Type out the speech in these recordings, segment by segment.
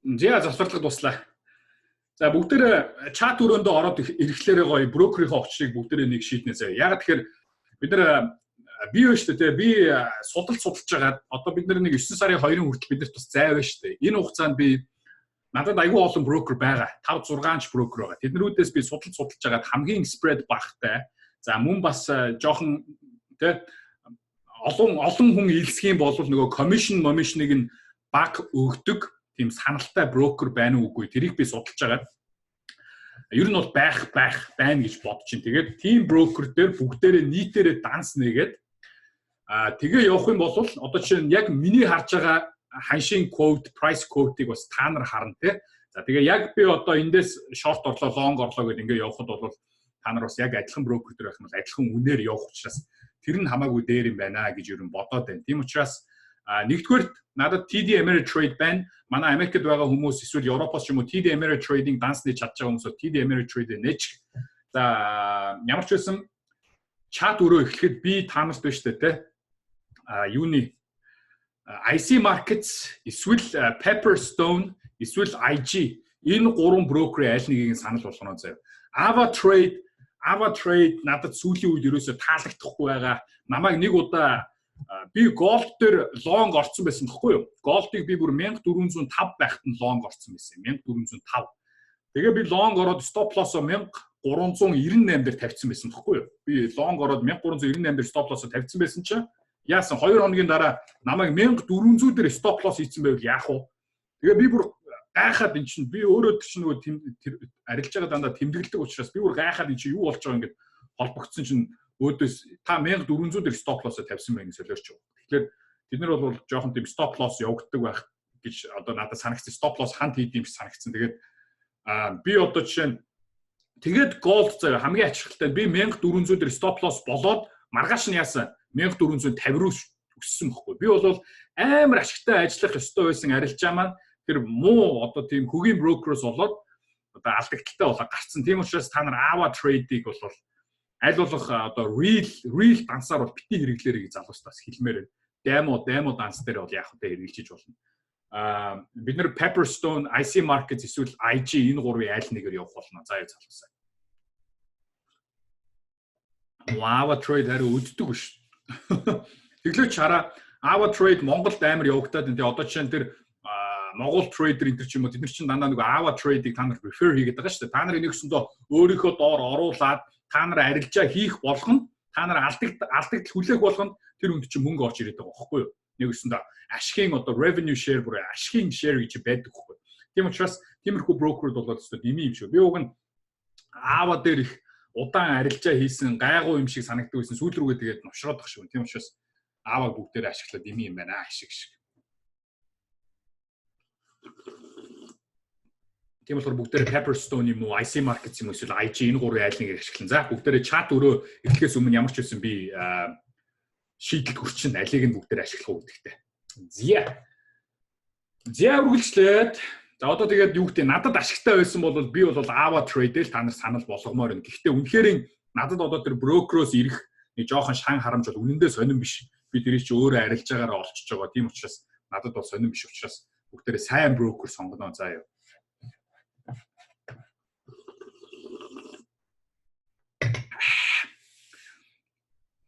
За завсарлага дуслаа. За бүгдээ чат өрөөндөө ороод ирэхлээрээ гоё брокерийнхаа очрыг бүгдээ нэг шийднэ заяа. Яг тэгэхээр бид нар би юу шүү дээ би судалж байгаа. Одоо бид нэг 9 сарын 2-ын хүртэл бид нарт бас зай байна шүү дээ. Энэ хугацаанд би надад аюул олон брокер байгаа. 5 6 брокер байгаа. Тэднэрүүдээс би судалж байгаа хамгийн spread багтай. За мөн бас жоохон тэ олон хүн илсэх юм бол нөгөө commission-ыг нь баг өгдөг тийм саналтай брокер байна уугүй тэрийг би судалж байгаа. Ер нь бол байна гэж бодож чинь. Тэгээд team broker дээр бүгдээрээ нийтээрээ данс нэгээд тэгээ явах юм бол одоо чинь яг миний харж байгаа ханшийн quote, price quote-ыг бас та нар харна те. За тэгээ яг би одоо эндээс short орлоо, long орлоо гэдээ ингээ явахад бол та нар бас яг адилхан брокер дээр байх юм бол адилхан үнээр явах учраас тэр нь хамаагүй дээр юм байна гэж ер нь бодоод байна. Тийм учраас нэгдүгээр надад TD Ameritrade байна. Манай Америкт байгаа хүмүүс эсвэл Европоос ч юм уу TD Ameritrade-ийн дансны чадж байгаа хүмүүс TD Ameritrade нэж. За ямар ч байсан чат өрөө эхлэхэд би таамарт байна шүү дээ те. Юуны IC Markets эсвэл Pepperstone эсвэл IG энэ гурван брокерийн аль нэгийг санал болгоно заяа. AvaTrade надад сүүлийн үед ерөөсөө таалагдахгүй байгаа. Намайг нэг удаа би Gold дээр long орсон байсан гэхгүй юу? Gold-ыг би бүр 1405 байхад нь long орсон байсан. 1405. Тэгээ би long ороод stop loss-о 1398 дээр тавьсан байсан гэхгүй юу? Би long ороод 1398 дээр stop loss-о тавьсан байсан чинь яасан 2 хоногийн дараа намайг 1400 дээр stop loss хийсэн байвал яах вэ? Тэгээ би бүр гайхаад эн чинь би өөрөө чинь нөгөө арилж байгаа дандаа тэмдэглэдэг учраас би бүр гайхаад эн чинь юу болж байгаа ингээд холбогдсон чинь өөдөөс та 1400 дээр stop loss тавьсан байх гэж солиорч байгаа. Тэгэхээр бид нар бол жоохон тийм stop loss явагддаг байх гэж одоо надад санагдсан. Stop loss хант хийдэм шиг санагдсан. Тэгээд би одоо жишээ нь тэгээд gold заяа хамгийн ачаалттай би 1400 дээр stop loss болоод маргааш нь яасан 1450 руу өссөн байхгүй. Би бол амар ашигтай ажиллах ёстой байсан арилжаа маань тэр муу одоо тийм хөгийн брокерс болоод одоо алдагдaltaй болоо гарцсан. Тийм учраас та нар AvaTrade-ийг бол аль болох одоо real дансаар бол бити хэрэглээрэй гэж залуустаас хэлмээр байна. Demo данс дээр бол яах вэ хэрэгжилж болно. Бид нар Pepperstone, IC Markets эсвэл IG энэ гурвын аль нэгээр явах болно. За яа залуусаа. AvaTrade хараа үддэг биш. Тэглээч хараа AvaTrade Монголд амар явагдаад энэ одоо жишээ нь тэр Монгол трейдер энэ ч юм уу тэд нар чинь дандаа нэг AvaTrade-ийг та нар refer хийгээд байгаа шүү дээ. Та нар нэгсэндөө өөрийнхөө доор оруулаад та нар арилжаа хийх болгоно, та нар алдагдал хүлээх болгоно тэр үнд чинь мөнгө орж ирээд байгаа байхгүй юу? Нэгсэндээ ашигын одоо revenue share бүр ашигын share гэж байдаг байхгүй. Тийм учраас тиймэрхүү брокерууд болоод өстой дими юм шиг. Би уг нь Ava дээр их удаан арилжаа хийсэн гайгүй юм шиг санагддаг байсан. Сүүл рүүгээ тэгээд новшроод байгаа шүү. Тийм учраас Ava бүгдээр ашиглаад дими юм байна ашиг шиг. Тийм болохоор бүгдээрээ Pepperstone юм уу, IC Markets юм уу эсвэл IG энэ гурван айл нэгийг ашиглан. За бүгдээрээ чат өрөө эхлэхээс өмнө ямар ч байсан би шийдэлт хүрчин алийг нь бүгдээр ашиглах уу гэдэгтэй. За үргэлжлээд. За одоо тэгээд юу гэдэг надад ашигтай байсан бол би бол AvaTrade-ээр та нар санал болгомоор байна. Гэхдээ үнэхээр надад одоо тэр брокероос ирэх нэг жоохон шан харамж бол үнэндээ сонирн биш. Би тэрийг чи өөрөө арилж байгаараа олчж байгаа. Тийм учраас надад бол сонирн биш учраас бүгдээрээ сайн брокер сонгоно заа юу.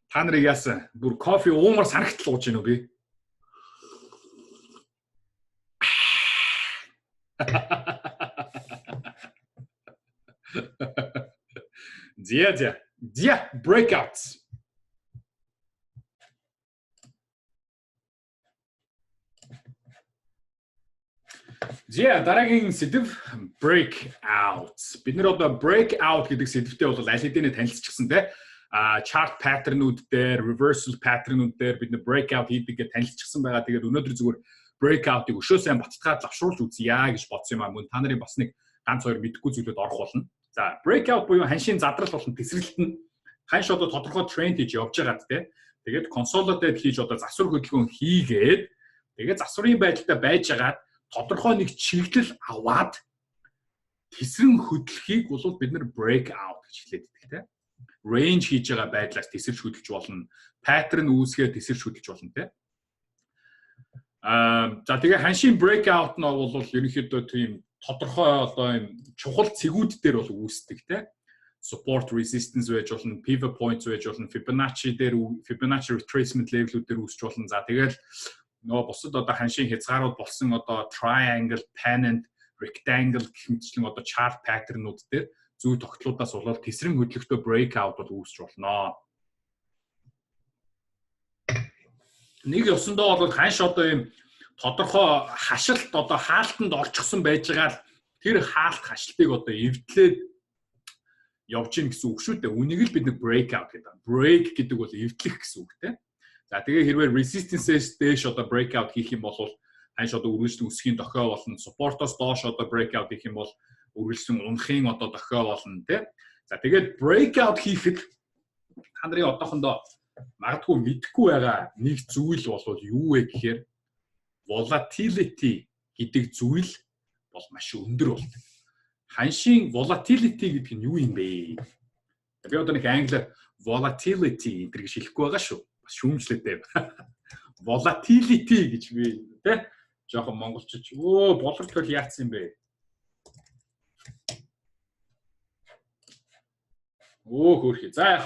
Та нарыг яасан? Бүр кофе уумар санагтал ууж гинөө би. Зя breakouts. Зя дараагийн сэдв breakouts. Бид нэр одоо breakout гэдэг сэдвтэй бол аль хэдийнэ танилцчихсан те. Chart pattern-ууд дээр, reversal pattern-ууд дээр бид нэ breakout хийдэг гэж танилцчихсан байгаа. Тэгээд өнөөдөр зүгээр breakout-ыг өшөө сайн баталгаад лавшруулж үзье гэж бодсон юм аа. Мөн та нарын бас нэг ганц хоёр мэдэхгүй зүйлүүд орох болно. За, breakout буюу ханшийн задрал болон тесрэлт нь ханш одоо тодорхой тренд хийж явж байгаад те. Тэгээд consolidate хийж одоо засвар хөдөлгөөн хийгээд тэгээд засварын байдалтай байж байгаад тодорхой нэг чиглэл аваад тесрэн хөдлөхийг бол бид нэр breakout гэж хэлээд байдаг те. Range хийж байгаа байдлаас тесэрч хөдөлж болно. Pattern үүсгээд тесэрч хөдөлж болно те. За тэгээ ханшийн breakout нь бол ерөнхийдөө тийм тодорхой одоо юм чухал цэгүүд дээр бол үүсдэг те. Support resistance байж болно, pivot points байж болно, Fibonacci retracement level-үүд дээр үүсч болно. За тэгэл нөгөө бусад одоо ханшийн хязгаарууд болсон одоо triangle, pennant, rectangle гэх мэтчлэн одоо chart pattern-ууд дээр зүй тогтлуудаас болоод тесрэн хөдлөлтөө breakout бол үүсч болно. Нэг ёсондоо бол ханш одоо юм тодорхой хашилт одоо хаалтанд орчихсон байж байгаа тэр хаалт хашлтыг одоо эвдлээд явж гин гэсэн үг шүү дээ. Үнийг л бид нэг breakout гэдэг. Break гэдэг бол эвдлэх гэсэн үг те. За тэгээ хэрвээ resistance-ээс дээш одоо breakout хийх юм бол ханш одоо үргэлжлэн өсөхийн дохио болно. Support-оос доош одоо breakout хийх юм бол үргэлжлэн унахын одоо дохио болно те. За тэгээд breakout хийхэд та нарын одоохондоо магадгүй мэдэхгүй байгаа нэг зүйл бол юу вэ гэхээр volatility гэдэг зүйл бол маш өндөр болдог. Ханшийн volatility гэдэг нь юу юм бэ? Би одоо нэг англиар volatility гэж хэлэхгүй байгаа шүү. Бас шүүмжлээтэй. Volatility гэж би тэ жоохон монголчууд боловч төл яатсан юм бэ? Хөөрхий. За яг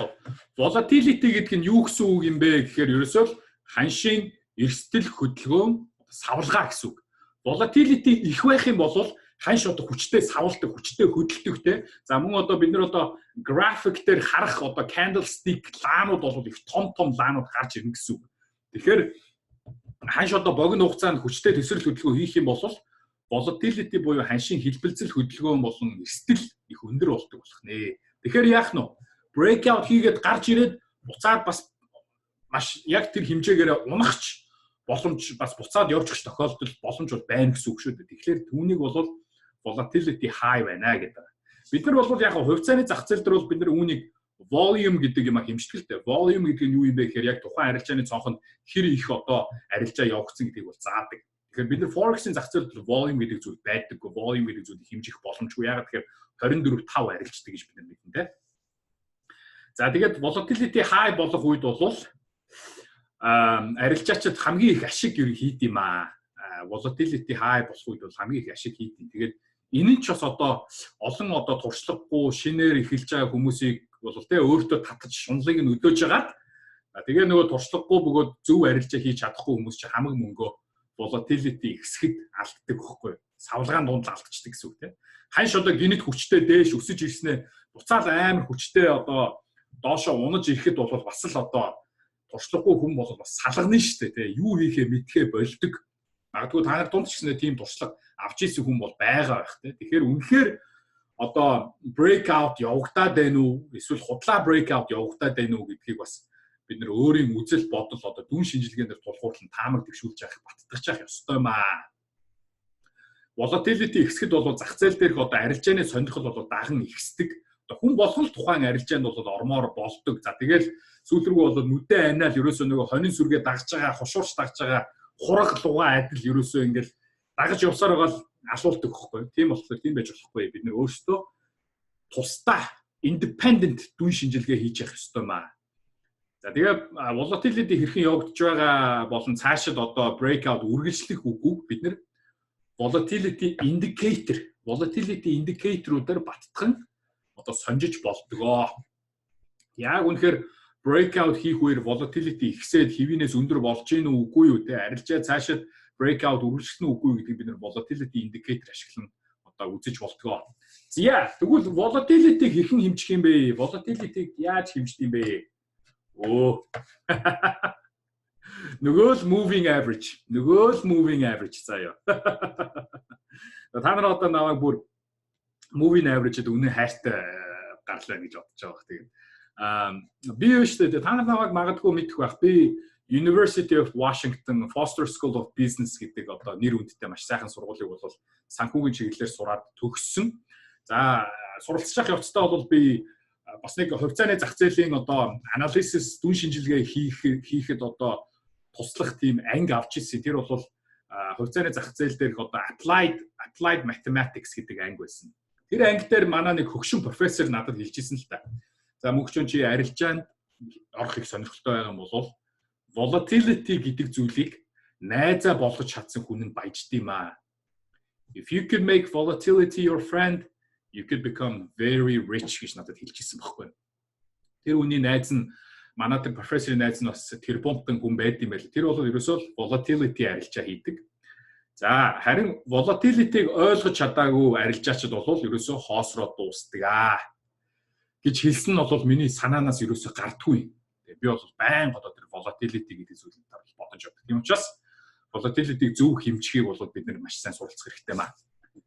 volatility гэдэг нь юу гэсэн үг юм бэ гэхээр ерөөсөө ханшийн эрсдэл хөдөлгөөн савлгаа гэсэн үг. Volatility их байх юм бол ханш одоо хүчтэй савлдаг, хүчтэй хөдөлдөг те. За мөн одоо бид нар одоо график дээр харах одоо candlestick лаанууд бол их том лаанууд гарч ирнэ гэсэн үг. Тэгэхээр ханш одоо богино хугацаанд хүчтэй төсрөл хөдөлгөөн хийх юм бол volatility буюу ханшийн хэлбэлзэл хөдөлгөөн болон эрсдэл их өндөр болдог болох нэ. Тэгэхээр яах нь вэ? Breakout хийгээд гарч ирээд буцаад бас маш яг тэр хэмжээгээр унахч боломж бас буцаад явчих тохиолдол боломж бол байна гэсэн үг шүү дээ. Тэгэхээр түүнийг бол volatility high байна гэдэг. Бид нар бол яг хувьцааны зах зээл дээр бол бид нар үүнийг volume гэдэг юм а хэмждэг л дээ. Volume гэдэг нь юу юм бэ гэхээр яг тухайн арилжааны цонхонд хэр их одоо арилжаа явагдсан гэдгийг бол заадаг. Тэгэхээр бид нар forex-ийн зах зээлд volume гэдэг зүйл байдаг. Volume гэдэг зүйлийг хэмжих боломжгүй. Ягаад гэхээр 24/5 арилждаг гэж бид нар мэднэ те. За тэгээд volatility high болох үед бол арилжаачид хамгийн их ашиг ер хийд юм аа. Volatility high болох үед бол хамгийн их ашиг хийд. Тэгээд энэ нь ч бас одоо олон одоо туршлагагүй шинээр эхэлж байгаа хүмүүсийг бол тэ өөртөө татаж шунлыг нь өдөөж хагаад тэгээ нөгөө туршлагагүй бөгөөд зөв арилжаа хийж чадахгүй хүмүүс чи хамаг мөнгөө volatility ихсэхэд алддаг хөхгүй. Савлгаан дунд алдчихдаг гэсэн үг тийм. Ханш одоо гинэт хүчтэй дээш өсөж ирснээр буцаал амар хүчтэй одоо доошоо унаж ирэхэд бол бас л одоо туршлагагүй хүн бол бас салгана шүү дээ тийм. Юу хийхээ мэдхээ болдог. Магадгүй та нар дунд ч гэсэн тийм туршлага авч ийсэн хүн бол байгаа байх тийм. Тэгэхээр үнэхээр одоо breakout явагдаад байна уу? Эсвэл худлаа breakout явагдаад байна уу гэдгийг бас бид нэр өөрийн үзэл бодол одоо дүн шинжилгээнд тулгуурлан таамаг тгшүүлж явах баттгах ёстой маа. Volatility ихсэхэд бол зах зээл дээрх одоо арилжааны сонирхол бол даган ихсдэг. Одоо хүн болгол тухайн арилжаанд бол ормоор болдог. За тэгэл сүүл рүү бол нүдэн айнаал ерөөсөө нөгөө хонин сүргээ дагж байгаа, хушуурч дагж байгаа хураг лугаа адил ерөөсөө ингээл дагаж явсаар байгаа л алуулдаг хөхгүй. Тийм болохоор тийм байж болохгүй. Бид нэр өөрсдөө тусдаа independent дүн шинжилгээ хийж явах ёстой маа. За тэгээ volatility хэрхэн явагдаж байгаа болон цаашид одоо breakout үргэлжлэх үгүйг бид нэр volatility indicator-уудаар баттган одоо сонжиж болдгоо. Яг үнэхээр breakout хийх үеэр volatility ихсээд хэвийнээс өндөр болж гин үгүй юу те арилжаа цаашид breakout үргэлжлэх нь үгүй гэдгийг бид нэр volatility indicator ашиглан одоо үзэж болдгоо. За тэгвэл volatility хэрхэн хэмжих юм бэ? Volatility яаж хэмждэг юм бэ? Нөгөө л moving average заяа. Та нар одоо намайг бүр moving average-д үнэ хайртай гарлаа гэж бодож байгаа. Тэгээд би өштэй та нар намайг магадгүй мэдэх байх. Би University of Washington Foster School of Business гэдэг одоо нэр хүндтэй маш сайхан сургуулийг бол санхүүгийн чиглэлээр сураад төгссөн. За суралцж явах явцдаа бол би бас нэг хувьцааны зах зээлийн одоо анализис дүн шинжилгээ хийхэд одоо туслах тийм анги авч ирсэн. Тэр бол хувьцааны зах зээл дээрх одоо applied mathematics гэдэг анги байсан. Тэр анги дээр манай нэг хөгшин профессор надад хэлжсэн л та. За мөнхчөн чи арилжаанд орох их сонирхолтой байгаа юм бол volatility гэдэг зүйлийг найзаа болгож чадсан хүн нь баяжд юм аа. If you could make volatility your friend, you could become very rich гэж надад хэлчихсэн байхгүй. Тэр үний найз нь манай тэр профессорын найз нь бас тэрбумтан хүн байд юм байл. Тэр бол ерөөсөө volatility арилжаа хийдэг. За харин volatility-г ойлгож чадаагүй арилжаачд бол ерөөсөө хоосроо дуустдаг аа гэж хэлсэн нь бол миний санаанаас ерөөсөө гардгүй. Би бол байнга одоо тэр volatility гэдэг зүйлийг бодож явдаг. Тийм учраас volatility-г зөв хэмжихийг бол бид нар маш сайн суралцах хэрэгтэй маа.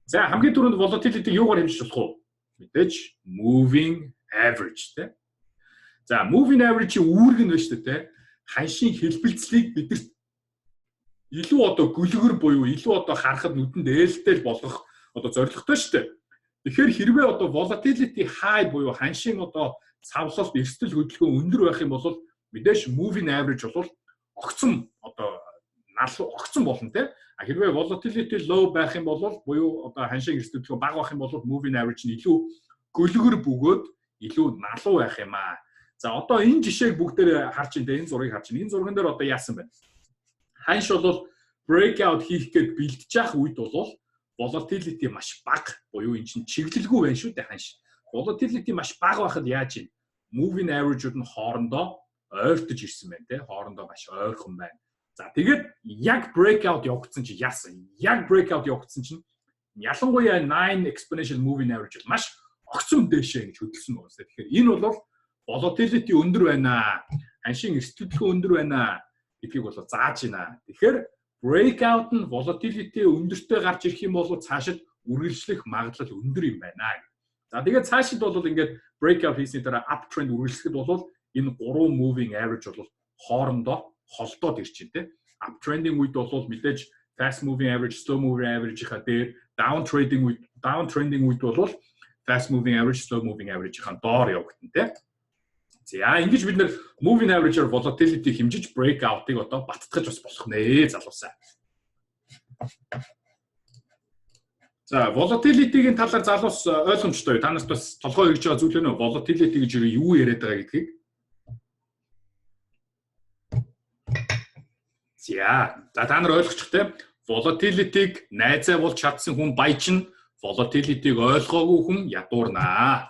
За хамгийн түрүүнд volatility-г юугаар хэмжиж болох вэ? Мэдээж moving average тий. За moving average-ийн үүрэг нь байна шүү дээ тий. Ханшийн хэлбэлцлийг бидэрт илүү одоо гүлгэр буюу илүү одоо харахад нүдэнд ээлтэй болгох одоо зорилготой шүү дээ. Тэгэхээр хэрвээ одоо volatility high буюу ханшийн одоо цавлалт эрсдэл хөдөлгөөн өндөр байх юм бол мэдээж moving average бол огцом одоо огцом болно тий. А хэрвээ volatility low байх юм бол буюу одоо ханшийн эрсдэл хөдөлгөөн бага байх юм бол moving average нь илүү гүлгэр бөгөөд илүү налуу байх юм аа. За одоо энэ жишээг бүгдээр харж байна. Энэ зургийг харж байна. Энэ зурган дээр одоо яасан бэ? Ханш бол breakout хийх гээд бэлдэж явах үед бол volatility маш бага буюу эн чинь чиглэлгүй байна шүү дээ ханш. Volatility маш бага байхад яаж юм? Moving average-ууд нь хоорондоо ойртож ирсэн байна те. Хоорондоо маш ойрхон байна. За тэгээд яг breakout явагдсан чи яасан? Яг breakout явагдсан чинь ялангуяа 9 exponential moving average маш огцом дээшээ гэж хөдөлсөн байна. Тэгэхээр энэ бол volatility өндөр байна. Ханшийн эрсдэл өндөр байна гэдгийг бол зааж байна. Тэгэхээр breakout нь volatility өндөртэй гарч ирэх юм бол цаашид үргэлжлэх магадлал өндөр юм байна. За тэгээд цаашид бол ингээд breakout хийсний дараа uptrend үргэлжлэхэд бол энэ 3 moving average бол хоорондоо холдоод ирж байна те. Uptrending үед бол мэдээж fast moving average, slow moving average-ийнхаа дээр downtrending үед бол fast moving average, slow moving average-ийнхаа доор явагдана те. За ингэж бид нэр moving average-аар volatility хэмжиж breakout-ыг одоо баттгаж бас болох нэ залуусаа. За volatility-гийн талаар залуус ойлгомжтой. Та нарт бас толгой хэрэгж байгаа зүйл нэ volatility гэж юу яриад байгаа гэдгийг. За та нар ойлгочих те. Volatility-г найзаа болж чадсан хүн баяжна, volatility-г ойлгоогүй хүн ядуурнаа.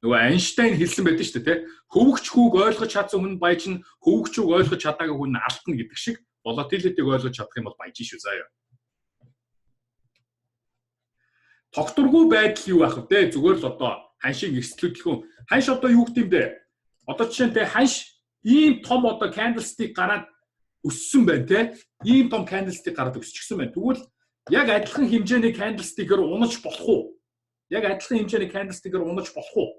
Нөгөө Эйнштейн хэлсэн байдаг шүү дээ тий. Хөвгч хүүг ойлгож чадсан хүн баяжна, хөвгч хүүг ойлгож чадаагүй хүн алтна гэдэг шиг volatility-г ойлгож чадах юм бол баяжин шүү заяа. Тогтворгүй байдал юу байх вэ? Зүгээр л одоо ханшийн эрсдэл хөдөлгөөн. Ханш одоо юу гэдэм бэ? Одоо жишээлбэл ханш ийм том одоо candlestick гараад өссөн байна тий. Ийм том candlestick гараад өсчихсөн байна. Тэгвэл яг адилхан хэмжээний candlestick-ээр унаж болох уу? Яг адилхан хэмжээний candlestick-ээр унаж болох уу?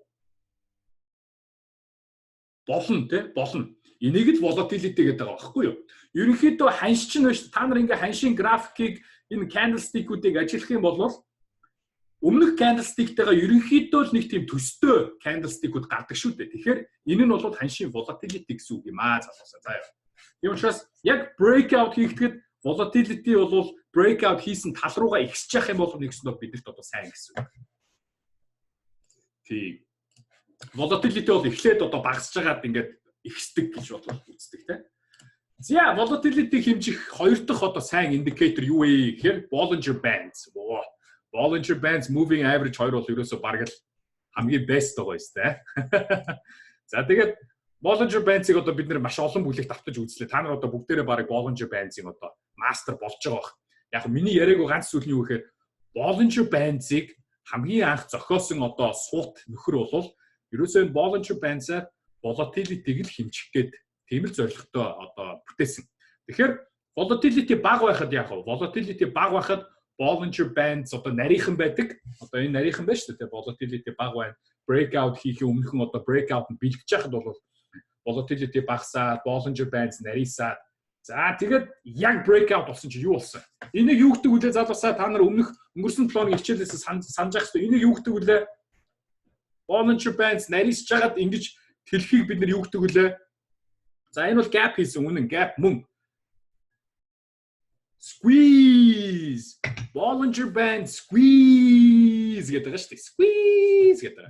Болно тий, болно. Энийг л volatility гэдэг байгаа байхгүй юу? Ерөнхийдөө ханш чинь биш та нар ингээ ханшийн графикийг энэ candlestick-үүдийг ажиллах юм бол өмнөх candlestick-тэйгээ ерөнхийдөө л нэг тийм төстэй candlestick-үүд гардаг шүү дээ. Тэгэхээр энэ нь бол ханшийн volatility гэсэн үг юм аа залуусаа. За яа. Тийм учраас яг breakout хийхдээ volatility бол breakout хийсэн тал руугаа ихсэж явах юм бол нэгснээр бидэрт одоо сайн гэсэн үг. Тийм. Volatility бол эхлээд одоо багасж байгаад ингээд ихсдэг гэж бодлоо үздэг тийм. За volatility хэмжих хоёр дахь одоо сайн индикатор юу вэ гэхээр Bollinger Bands. Bollinger Bands moving average хоёр бол ерөөсөө бараг л хамгийн best байгаа юм тест. За тэгээд Bollinger Bands-ыг одоо бид нэр маш олон бүлэгт автаж үзлээ. Та нар одоо бүгдээрээ бараг Bollinger Bands-ыг одоо мастер болж байгаа бах. Яг миний яриаг ганц зүйл нь юу гэхээр Bollinger Bands-ыг хамгийн анх зохиосон одоо суут нөхөр бол ерөөсөө Bollinger Bands-аар volatility-г л хэмжих гээд тийм л зорилготой одоо бүтээсэн. Тэгэхээр volatility бага байхад яах вэ? Volatility бага байхад Bollinger Bands одоо нарийнхан байдаг. Одоо энэ нарийнхан байна шүү дээ. Volatility бага байна. Breakout хийхээ өмнөхөн одоо breakout нь бэлгэж яхад бол volatility багасаад Bollinger Bands нарийсаад за тэгээд яг breakout болсон чи юу болсон? Энийг юу гэдэг вүлээ залуусаа та нар өнгөрсөн 7 хоногийн хичээлээс санаж ах хэрэгтэй. Энийг юу гэдэг вүлээ? Bollinger Bands нарийсж хагаад ингэж тэлхийг бид нар юу гэдэг вүлээ? За энэ бол gap хийсэн үнэн gap мөн. Squeeze. Bollinger Bands squeeze гэдэг байгаа шүү дээ. Squeeze гэдэг.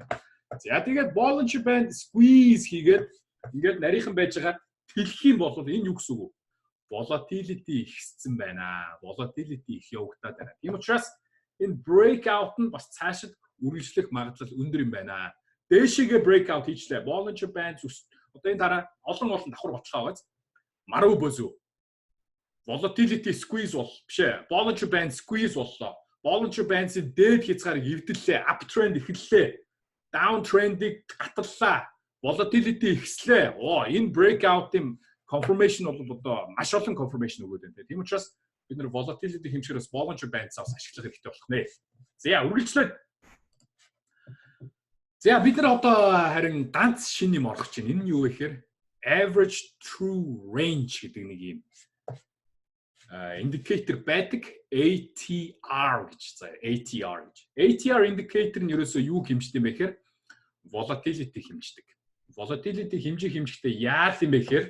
За тэгээд Bollinger Bands squeeze хийгээд ингээд нарийнхан байж байгаа тэлэх юм бол энэ юу гэсэн үг вэ? volatility ихссэн байна. Volatility их явагдаад байна. Тийм учраас энэ breakout нь бас цаашид үргэлжлэх магадлал өндөр юм байна. Дээшигээ breakout хийчлээ. Bollinger Bands одоо энэ дараа олон давхар баталгаа байгааз. Маруу бөзөө. Volatility squeeze бол биш ээ. Bollinger Band squeeze боллоо. Bollinger Bands-ийн дээд хязгаарыг эвдэллээ. Uptrend эхэллээ. Downtrend-ийг гаталлаа. Volatility ихслээ. Энэ breakout-ийн confirmation бол одоо маш олон confirmation өгөөд байна. Тийм учраас бид нэр volatility хэмжээрээс Bollinger Bands-аас ашиглах хэрэгтэй болох нэ. За үргэлжлээд. За бид нар одоо харин ганц шинэ юм орох чинь. Энэ нь юу вэ гэхээр average true range гэдэг нэг юм indicator байдаг. ATR гэж заа. ATR гэж. ATR indicator нь ерөөсөө юу хэмждэг юм бэ гэхээр volatility хэмждэг. Volatility хэмжихдээ яах юм бэ гэхээр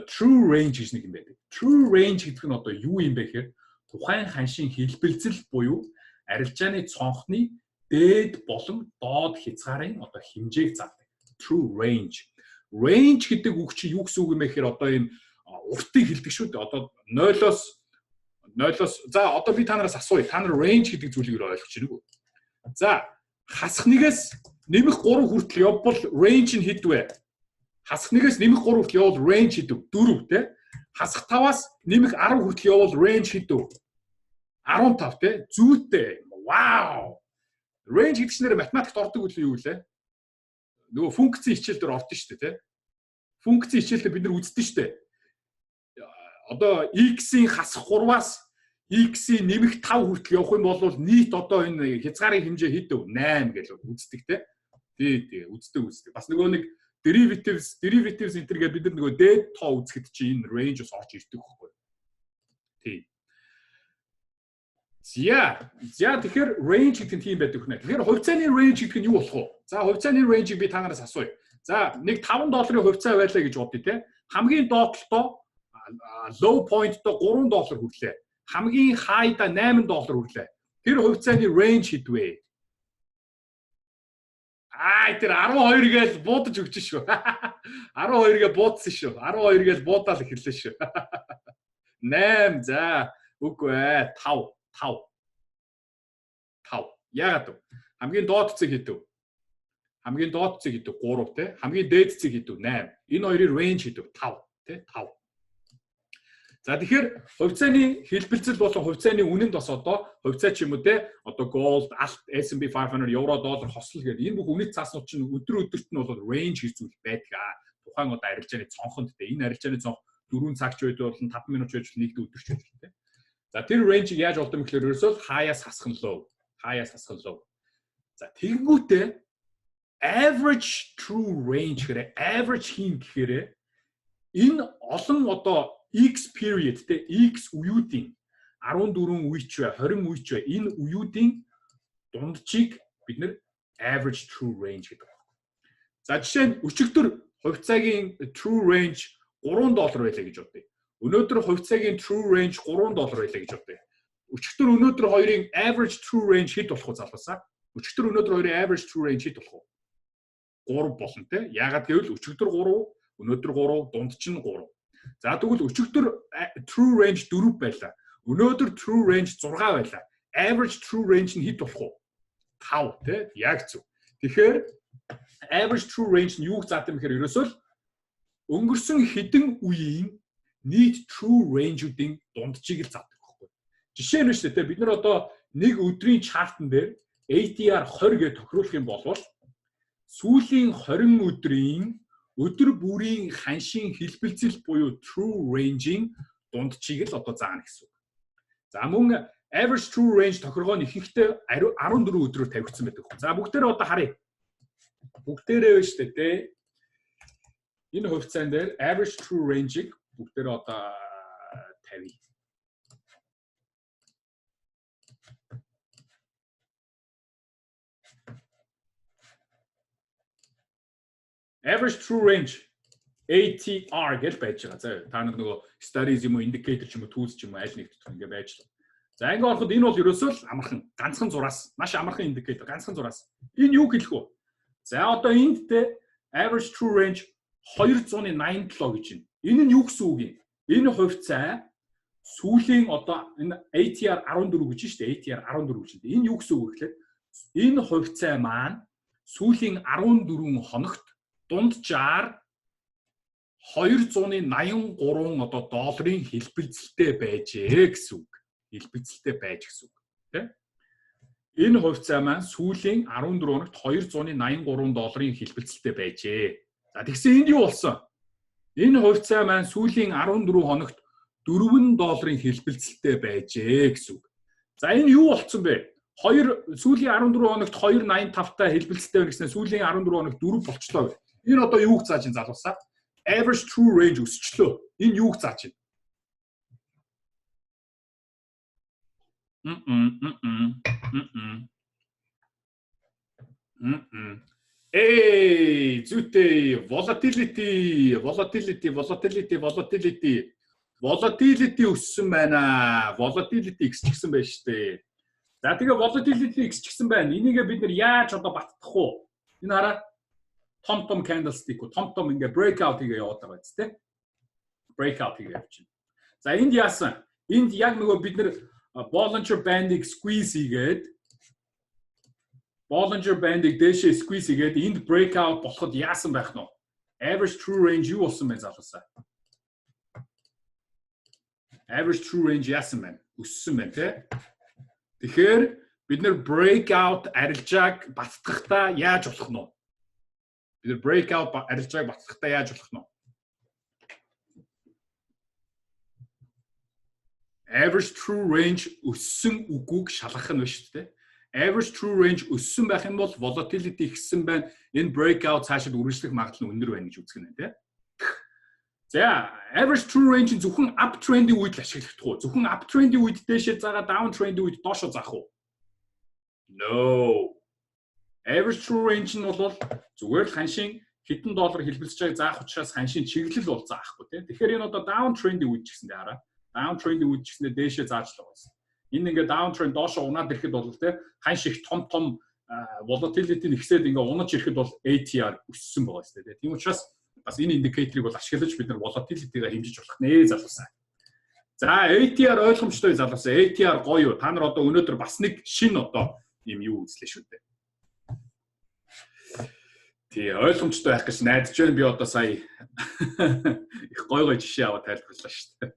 true range гэж нэг юм байдаг. True range гэдэг нь одоо юу юм бэ гэхээр тухайн ханшийн хэлбэлзэл буюу арилжааны цонхны дээд болон доод хязгаарын одоо хэмжээг заадаг. True range. Range гэдэг үг чи юу гэсэн үг юм бэ гэхээр одоо энэ уртыг хэлдэг шүү дээ. Одоо 0-оос за одоо би та нараас асууя. Та нар range гэдэг зүйлийг ойлгож байна уу? За хасах нэгээс нэмэх 3 хүртэл явбал range нь хэд вэ? Хасах нэгээс нэмэх 3 хүртэл явбал range хэд вэ? 4 тий. Хасах 5-аас нэмэх 10 хүртэл явбал range хэд вэ? 15 тий. Зүйтэй. Вау. Range гэдэг чинь математикт ордог үл юу вэ? Нөгөө функцийн хичээл дээр ордог шүү дээ тий. Функцийн хичээлдээ бид нар үздэг шүү дээ. Одоо x-ийн хасах 3-аас x-ийн нэмэх 5 хүртэл явах юм бол нийт одоо энэ хязгаарын хэмжээ хэд вэ? 8 гэж үздэг тий. Тий үздэг. Бас нөгөө нэг derivatives энтергээ бид нар нөгөө дээд тоо үзэхэд чи энэ range-ос орж ирдэг байхгүй. Тий. За тэгэхээр range гэдэг нь тийм байдаг хүнэ. Тэгэхээр хувьцааны range гэдэг нь юу болох вэ? За хувьцааны range-ийг би та нараас асууя. За нэг $5 хувьцаа байлаа гэж бодъё те. Хамгийн доотлолтоо low point-то $3 хүрлээ. Хамгийн high-да $8 хүрлээ. Тэр хувьцааны range хэд вэ? Тэр 12 гээл буудаж өгч шүү. 12 гээ буудсан шүү. 12 гээл буудаал эхэллээ шүү. 8 за үгүй ээ 5. Яагаад вэ? Хамгийн доод цэг хэд вэ? Хамгийн доод цэг хэд вэ? 3 тий. Хамгийн дээд цэг хэд вэ? 8. Энэ хоёрын range хэд вэ? 5 тий. 5. За тэгэхээр хувьцааны хэлбэлцэл болон хувьцааны үнэнд бас одоо хувьцаа ч юм уу те одоо gold, alт, S&P 500, евро, доллар, хослол гэдэг энэ бүх үнэт цааснууд чинь өдрөөрт нь бол range гэж зүйл байдаг. Тухайн одоо арилжааны цонхонд те энэ арилжааны цонх 4 цаг ч байж болно 5 минут ч байж болно нэгд өдөр ч байж болно те. За тэр range-ийг яаж олдсон бэ гэхээр ерөөсөө хаяас хасхан low. За тэгэнгүүтээ average true range гэхээр average хийн гэхээр энэ олон одоо X period те X үеүүдийн 14 үе ч бай 20 үе ч бай энэ үеүүдийн дунджийг бид нэр average true range гэдэг байна. За жишээ нь өчигдөр хувьцаагийн true range $3 байлаа гэж бодъё. Өнөөдөр хувьцаагийн true range $3 байлаа гэж бодъё. Өчигдөр өнөөдөр хоёрын average true range хэд болох вэ залуусаа? Өчигдөр өнөөдөр хоёрын average true range хэд болох вэ? 3 болно те. Яагаад гэвэл өчигдөр 3, өнөөдөр 3, дунд чинь 3. За тэгвэл өчигдөр true range 4 байлаа. Өнөөдөр true range 6 байлаа. Average true range нь хэд болох вэ? 5 тий? Яг зөв. Тэгэхээр average true range нь юуг заадаг юм гэхээр ерөөсөө өнгөрсөн хэдэн үеийн нийт true range-уудын дунджийг л заадаг байхгүй. Жишээ нь шүү дээ бид нар одоо нэг өдрийн чартн дээр ATR 20 гэж тохируулах юм бол сүүлийн 20 өдрийн өдөр бүрийн ханшийн хэлбэлцэл буюу true range-ийн дунджийг л одоо заана гэсэн үг. За мөн average true range тохиргоо нь ихэнхдээ 14 өдрөөр тавигдсан байдаг. За бүгдээрээ одоо харъя. Бүгдээрээ байна шүү дээ тий. Энэ хувьцаан дээр average true range-ийг бүгдээрээ одоо тавья. Average true range ATR гэж байж байгаа. За та нар нөгөө studies юм уу indicator ч юм уу tools ч юм уу аль нэгт ингэ байж л. За ингэ ороход энэ бол ерөөсөө л амархан ганцхан зураас маш амархан indicator ганцхан зураас. Энэ юу хэлэх вэ? За одоо энд те average true range 287 гэж байна. Энэ нь юу гэсэн үг юм? Энэ хувьцаа сүүлийн одоо энэ ATR 14 гэж шүү дээ. ATR 14 гэж. Энэ юу гэсэн үг вэ гэхээр энэ хувьцаа маань сүүлийн 14 хоногт дунджаар 283 одоо долларын хэлбэлцэлтэй байжээ гэсэн үг. Хэлбэлцэлтэй байж гэсэн үг. Тэ? Энэ хувьцаа маань сүүлийн 14 хоногт 283 долларын хэлбэлцэлтэй байжээ. За тэгсэн энд юу болсон? Энэ хувьцаа маань сүүлийн 14 хоногт 4 долларын хэлбэлцэлтэй байжээ гэсэн үг. За энэ юу болсон бэ? Сүүлийн 14 хоногт 2.85 та хэлбэлцэлтэй байна гэсэн сүүлийн 14 хоногт 4 болчлоо. Энэ одоо юуг зааж ин залуусаа? Average true range өсчлөө. Энэ юуг зааж байна? Зүйтэй volatility өссөн байна. Volatility X гэсэн байна шүү дээ. За тэгээ volatility X гэсэн байна. Энийгээ бид нар яаж одоо баттах вэ? Энэ хараа том candlestick уу том ингээ breakout хийгээ яваад байгаа биз дээ. Breakout хийгээ явчихна. За энд яасан? Энд яг нөгөө бид нар Bollinger Band-ыг squeeze хийгээд Bollinger Band-ыг дээшээ squeeze хийгээд энд breakout болоход яасан байх нь вэ? Average true range юу болсон бэ залуусаа? Average true range яасан байна? Өссөн байна тий. Тэгэхээр бид нар breakout арилжааг баттгахдаа яаж болох нь вэ? Бид нар breakout арилжааг баттгахдаа яаж болох нь вэ? Average true range өссөн үгүйг шалгах нь биш үү? Average true range өссөн байх юм бол volatility ихсэн байна. Энэ breakout цаашид үргэлжлэх магадлал нь өндөр байна гэж үзэх нь тий. За, average true range зөвхөн uptrend-ийн үед л ашиглагдах уу? Зөвхөн uptrend-ийн үед дээшээ заагаа downtrend-ийн үед доошоо заах уу? No. Average true range нь бол зүгээр л ханшийн хэдэн доллар хэлбэлцэж байгааг заах учраас ханшийн чиглэл бол заахгүй тийм. Тэгэхээр энэ одоо downtrend-ийн үед ч гэсэндээ хараа. Downtrend-ийн үед ч гэсэндээ дээшээ заажлаа байсан. Энэ ингээ downtrend доошоо унаад ирэхэд бол тийм ханш их том volatility нэгсээд ингээ унаж ирэхэд бол ATR өссөн байгаа шүү дээ. Тийм учраас бас энэ индикаторыг бол ашиглаж бид нар volatility-г хэмжиж болох нэ залуусаа. За ATR ойлгомжтой залуусаа. ATR гоё юу? Та нар одоо өнөөдөр бас нэг шинэ одоо юм юу үзлээ шүү дээ. Тий ойлгомжтой байх гэж найдаж байна. Би одоо сая их гоё жишээ аваад тайлбарлаа шүү дээ.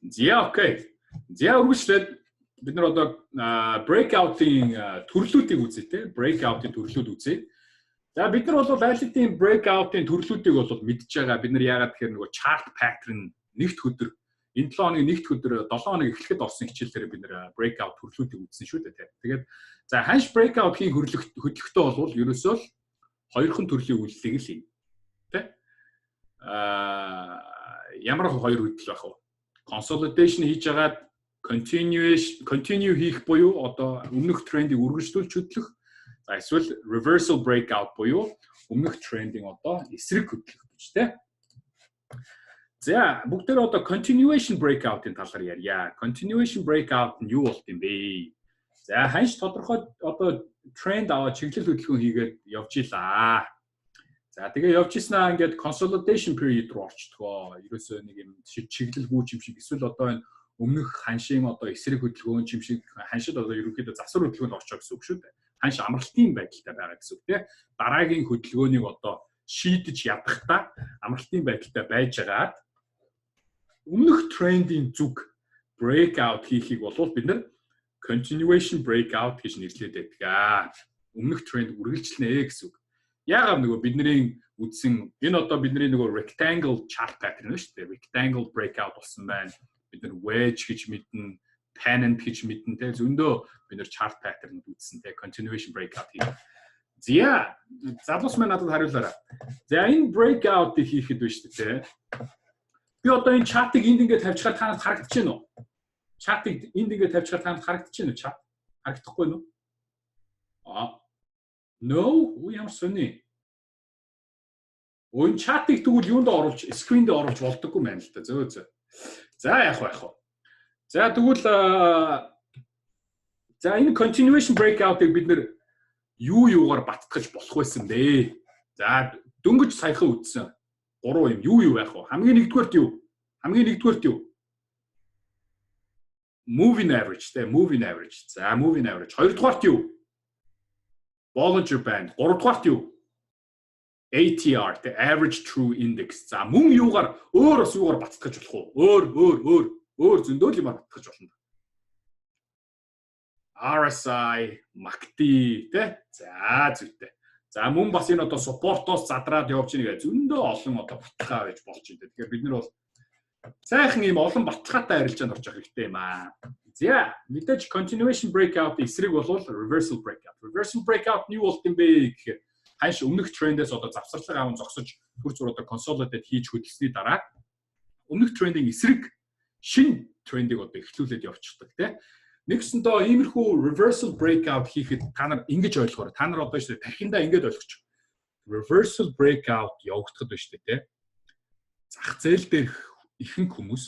За окей. За үргэлжлээд бид нар одоо breakout-ийн төрлүүдийг үзье те. Breakout-ийн төрлүүд үзье. За бид нар бол аль-хэдийн breakout-ийн төрлүүдийг бол мэдж байгаа. Бид нар яагаад тэгэхээр нөгөө chart pattern нэгд өдөр энэ 7 хоногийн нэгд өдөр 7 хоног эхлэхэд орсон хичээлээр бид нар breakout төрлүүдийг үзсэн шүү дээ. Тэгээд за ханш breakout хийн хөдөлгөтөө бол ерөөсөө л хоёрхан төрлийн үйлдэлийг л хийнэ. Тэ? Ямар хоёр үйлдэл байх вэ? Consolidation хийж агаад continue хийх буюу одоо өмнөх трендийг үргэлжлүүлж хөдлөх. За эсвэл reversal breakout буюу өмнөх трендing одоо эсрэг хөдлөх гэж тэ. За бүгдээр одоо continuation breakout-ийн талаар ярья. Continuation breakout нь юу болт юм бэ? За ханш тодорхой одоо тренд аваад чиглэл хөдөлгөөн хийгээд явж илаа. За тэгээ явж ирснаа ингээд consolidation period руу орчдгоо. Ерөөсөө нэг юм чиглэлгүй юм шиг эсвэл одоо энэ өмнөх ханшийн одоо эсрэг хөдөлгөөн юм шиг ханшид одоо ерөнхийдөө засвар хөдөлгөөнд орчоо гэсэн үг шүү дээ. Ханш амралтын байдалтай байгаа гэсэн үг тийм. Дараагийн хөдөлгөөнийг одоо шийдэж ядахдаа амралтын байдалтай байж агаад өмнөх трендing зүг breakout хийхийг бол бид нар continuation breakout гэж нэрлэдэг байдаг. Өмнөх тренд үргэлжлэнэ гэсэн үг. Яагаад нөгөө бидний үзсэн энэ одоо бидний нөгөө rectangle chart pattern шүү дээ. Rectangle breakout болсон байна. Бид нар wedge гэж мэднэ, pennant гэж мэднэ те зөндөө бид нар chart pattern үзсэн те continuation breakout хийх. Зя залуус маань надад хариулаарай. За энэ breakout хийхэд байна шүү дээ те. Би одоо энэ chart-ыг энд ингээд тавьчихаар танад харагдаж байна уу? Chart-ыг энд ингээд тавьчихаар танад харагдаж байна уу chart? Харагдахгүй нь уу? No, ямар сони. Өн чатыг тэгвэл юунд оруулж, скринд оруулж болдоггүй юм байна л да. Зөө. За яах вэ? За тэгвэл за энэ continuation breakout-ыг бид нэр юугаар баттгаж болох байсан бэ? За дөнгөж саяхан үтсэн 3 юм юу байх вэ? Хамгийн нэгдүгээрт юу? Moving average те moving average. За moving average. Хоёрдугаарт юу? Bollinger Band. Гуравдугаарт юу? ATR те average true index. За мөн юугаар өөр бас юугаар баттгаж болох вэ? Өөр зөндөө л юмар баттгаж болно. RSI, MACD те. За зүйтэй. За мөн бас энэ одоо support-оос задраад явж байгаа зөндөө олон одоо баталгаа байж болж байна. Тэгэхээр бид нар бол сайхан ийм олон баталгаатай арилжаанд орж явах хэрэгтэй юм аа. За мэдээж continuation breakout эсрэг бол reversal breakout. Reversal breakout нь юу болт юм бэ гэхээр ханш өмнөх трендээс одоо завсарлага аван зогсож түр зур одоо consolidate хийж хөдөлсөний дараа өмнөх трендing эсрэг шинэ трендийг одоо эхлүүлээд явчихдаг тийм. Нэгсэндээ иймэрхүү reversal breakout хийхэд та нар ингэж ойлгохоор та нар одоо шүү дээ тархиндаа ингэж ойлгочих. Reversal breakout явагдахад байна шүү дээ тийм. Зах зээл дээр ихэнх хүмүүс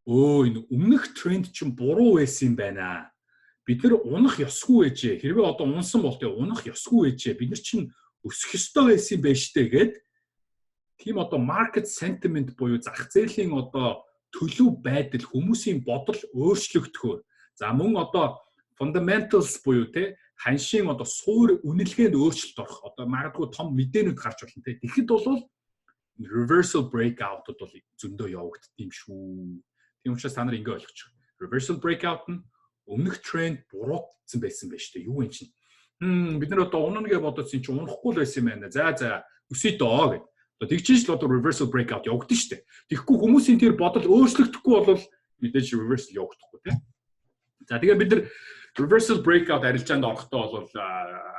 энэ өмнөх тренд чинь буруу байсан юм байна. Бид нар унах ёсгүй ээжээ. Хэрвээ одоо унсан бол тэ унах ёсгүй ээжээ. Бид нар чинь өсөх ёстой байсан юм байна штэ гэд тийм одоо market sentiment буюу зах зээлийн одоо төлөв байдал хүмүүсийн бодол өөрчлөгдөхөөр. За мөн одоо fundamentals буюу тэ ханшийн одоо суур үнэлгээнд өөрчлөлт орох. Одоо магадгүй том мэдээнүүд гарч болно тэ. Тэгэхэд бол reversal breakout-ууд бол зөндөө явагддаг юм шүү. Тийм учраас та нар ингэ ойлгочих. Reversal breakout нь өмнөх тренд буруутсан байсан байж тээ. Юу юм чинь? Бид нар одоо унана гэж бодсон чинь унахгүй л байсан юм байна. За өсөй доо гэд. Одоо тэгж л одоо reversal breakout явагдсан шүү дээ. Тэгэхгүй хүмүүсийн тэр бодол өөрчлөгдөхгүй бол мэдээж reversal явагдахгүй тийм. За тэгээ бид нар reversal breakout арилжаанд орохдоо бол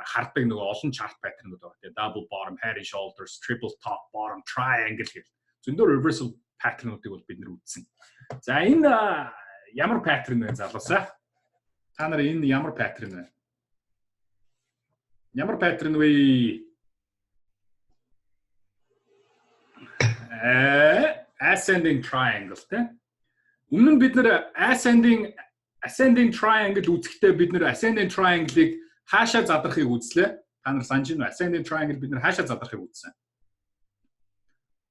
хардаг нөгөө олон chart pattern-ууд байгаа тийм. Double bottom, head and shoulders, triple top, bottom, triangle гэх зөндөө reversal pattern-уудыг бол бид нар үзсэн. За энэ ямар pattern вэ залуусаа? Та нар энэ ямар pattern вэ? Ямар pattern вэ? Ascending triangle тийм. Өмнө нь бид нар ascending triangle үзэхдээ бид нар ascending triangle-ыг хаашаа задрахыг үзлээ. Та нар санаж байна уу? Ascending triangle бид нар хаашаа задрахыг үзсэн.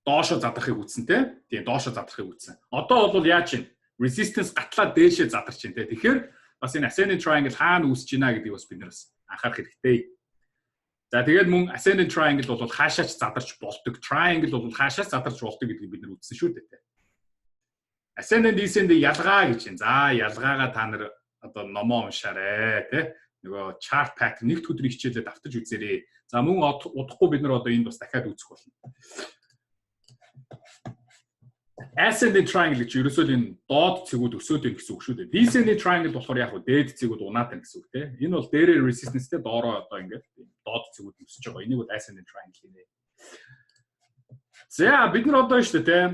Доошоо задрахыг үзсэн тийм доошоо задрахыг үзсэн. Одоо бол яаж чинь resistance гатлаа дээшээ задарч чинь тийм. Тэгэхээр бас энэ ascending triangle хаана үүсэж байна гэдгийг бас бид нар бас анхаарах хэрэгтэй. За тэгээд мөн ascending triangle бол хаашаач задарч болдог. Triangle бол хаашаас задарч болдог гэдгийг бид нар үзсэн шүү дээ тийм. Ascending descending ялгаа гэж байна. За ялгаагаа та нар одоо номоо уншаарай тийм. Нөгөө chart pattern нэгд өдөр хичээлээ давтаж үзээрэй. За мөн удахгүй бид нар одоо энд бас дахиад үзэх болно. Ascending triangle гэж ерөөсөө энэ доод цэгүүд өсөөд байна гэсэн үг шүү дээ. Descending triangle болохоор яг хөө дээд цэгүүд унаад байна гэсэн үг тийм. Энэ бол дээрээ resistance-тэй доороо одоо ингээд доод цэгүүд өсөж байгаа. Энийг бол ascending triangle гэнэ. За бид нар одоо шүү дээ тийм.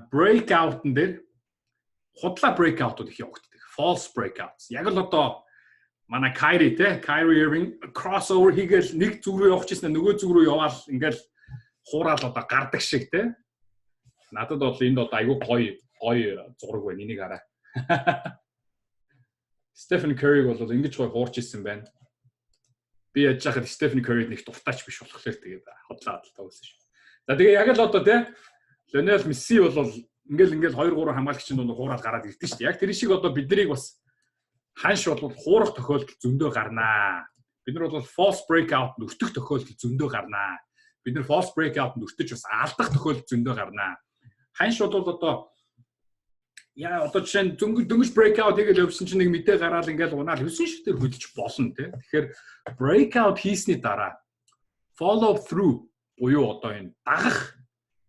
Breakout-н дээр худлаа breakout-ууд их явагддаг. False breakouts. Яг л одоо манай Kyrie Irving crossover хийгээл нэг зүг рүү явж ирсэн нөгөө зүг рүү яваал ингээл хуурал одоо гардаг шиг тийм. Надад бол энд одоо айгүй гоё зураг байна. Энийг хараа. Stephen Curry бол ингэж гоё хуурч ирсэн байна. Би яаж яхад Stephen Curry-д нэг дуртаач биш болохоор тэгээд хотлаа тагуулсан шүү. За тэгээ яг л одоо тийм Lionel Messi бол ингээл 2-3 хамгаалагчид бол хуурал гараад ирдэг шүү дээ. Яг тэр шиг одоо биднийг бас ханш бол хуурах тохиолдол зөндөө гарнаа. Бид нар бол false breakout өртөх тохиолдол зөндөө гарнаа. Бид нар false breakout өртөж бас алдах тохиолдол зөндөө гарнаа. Ханш бол одоо жишээ нь дөнгөж breakout хийгээл явсан чинь нэг мэдээ гараад ингээл унаал 9 шигтэр хөдөлж болно тийм. Тэгэхээр breakout хийсний дараа follow through буюу одоо энэ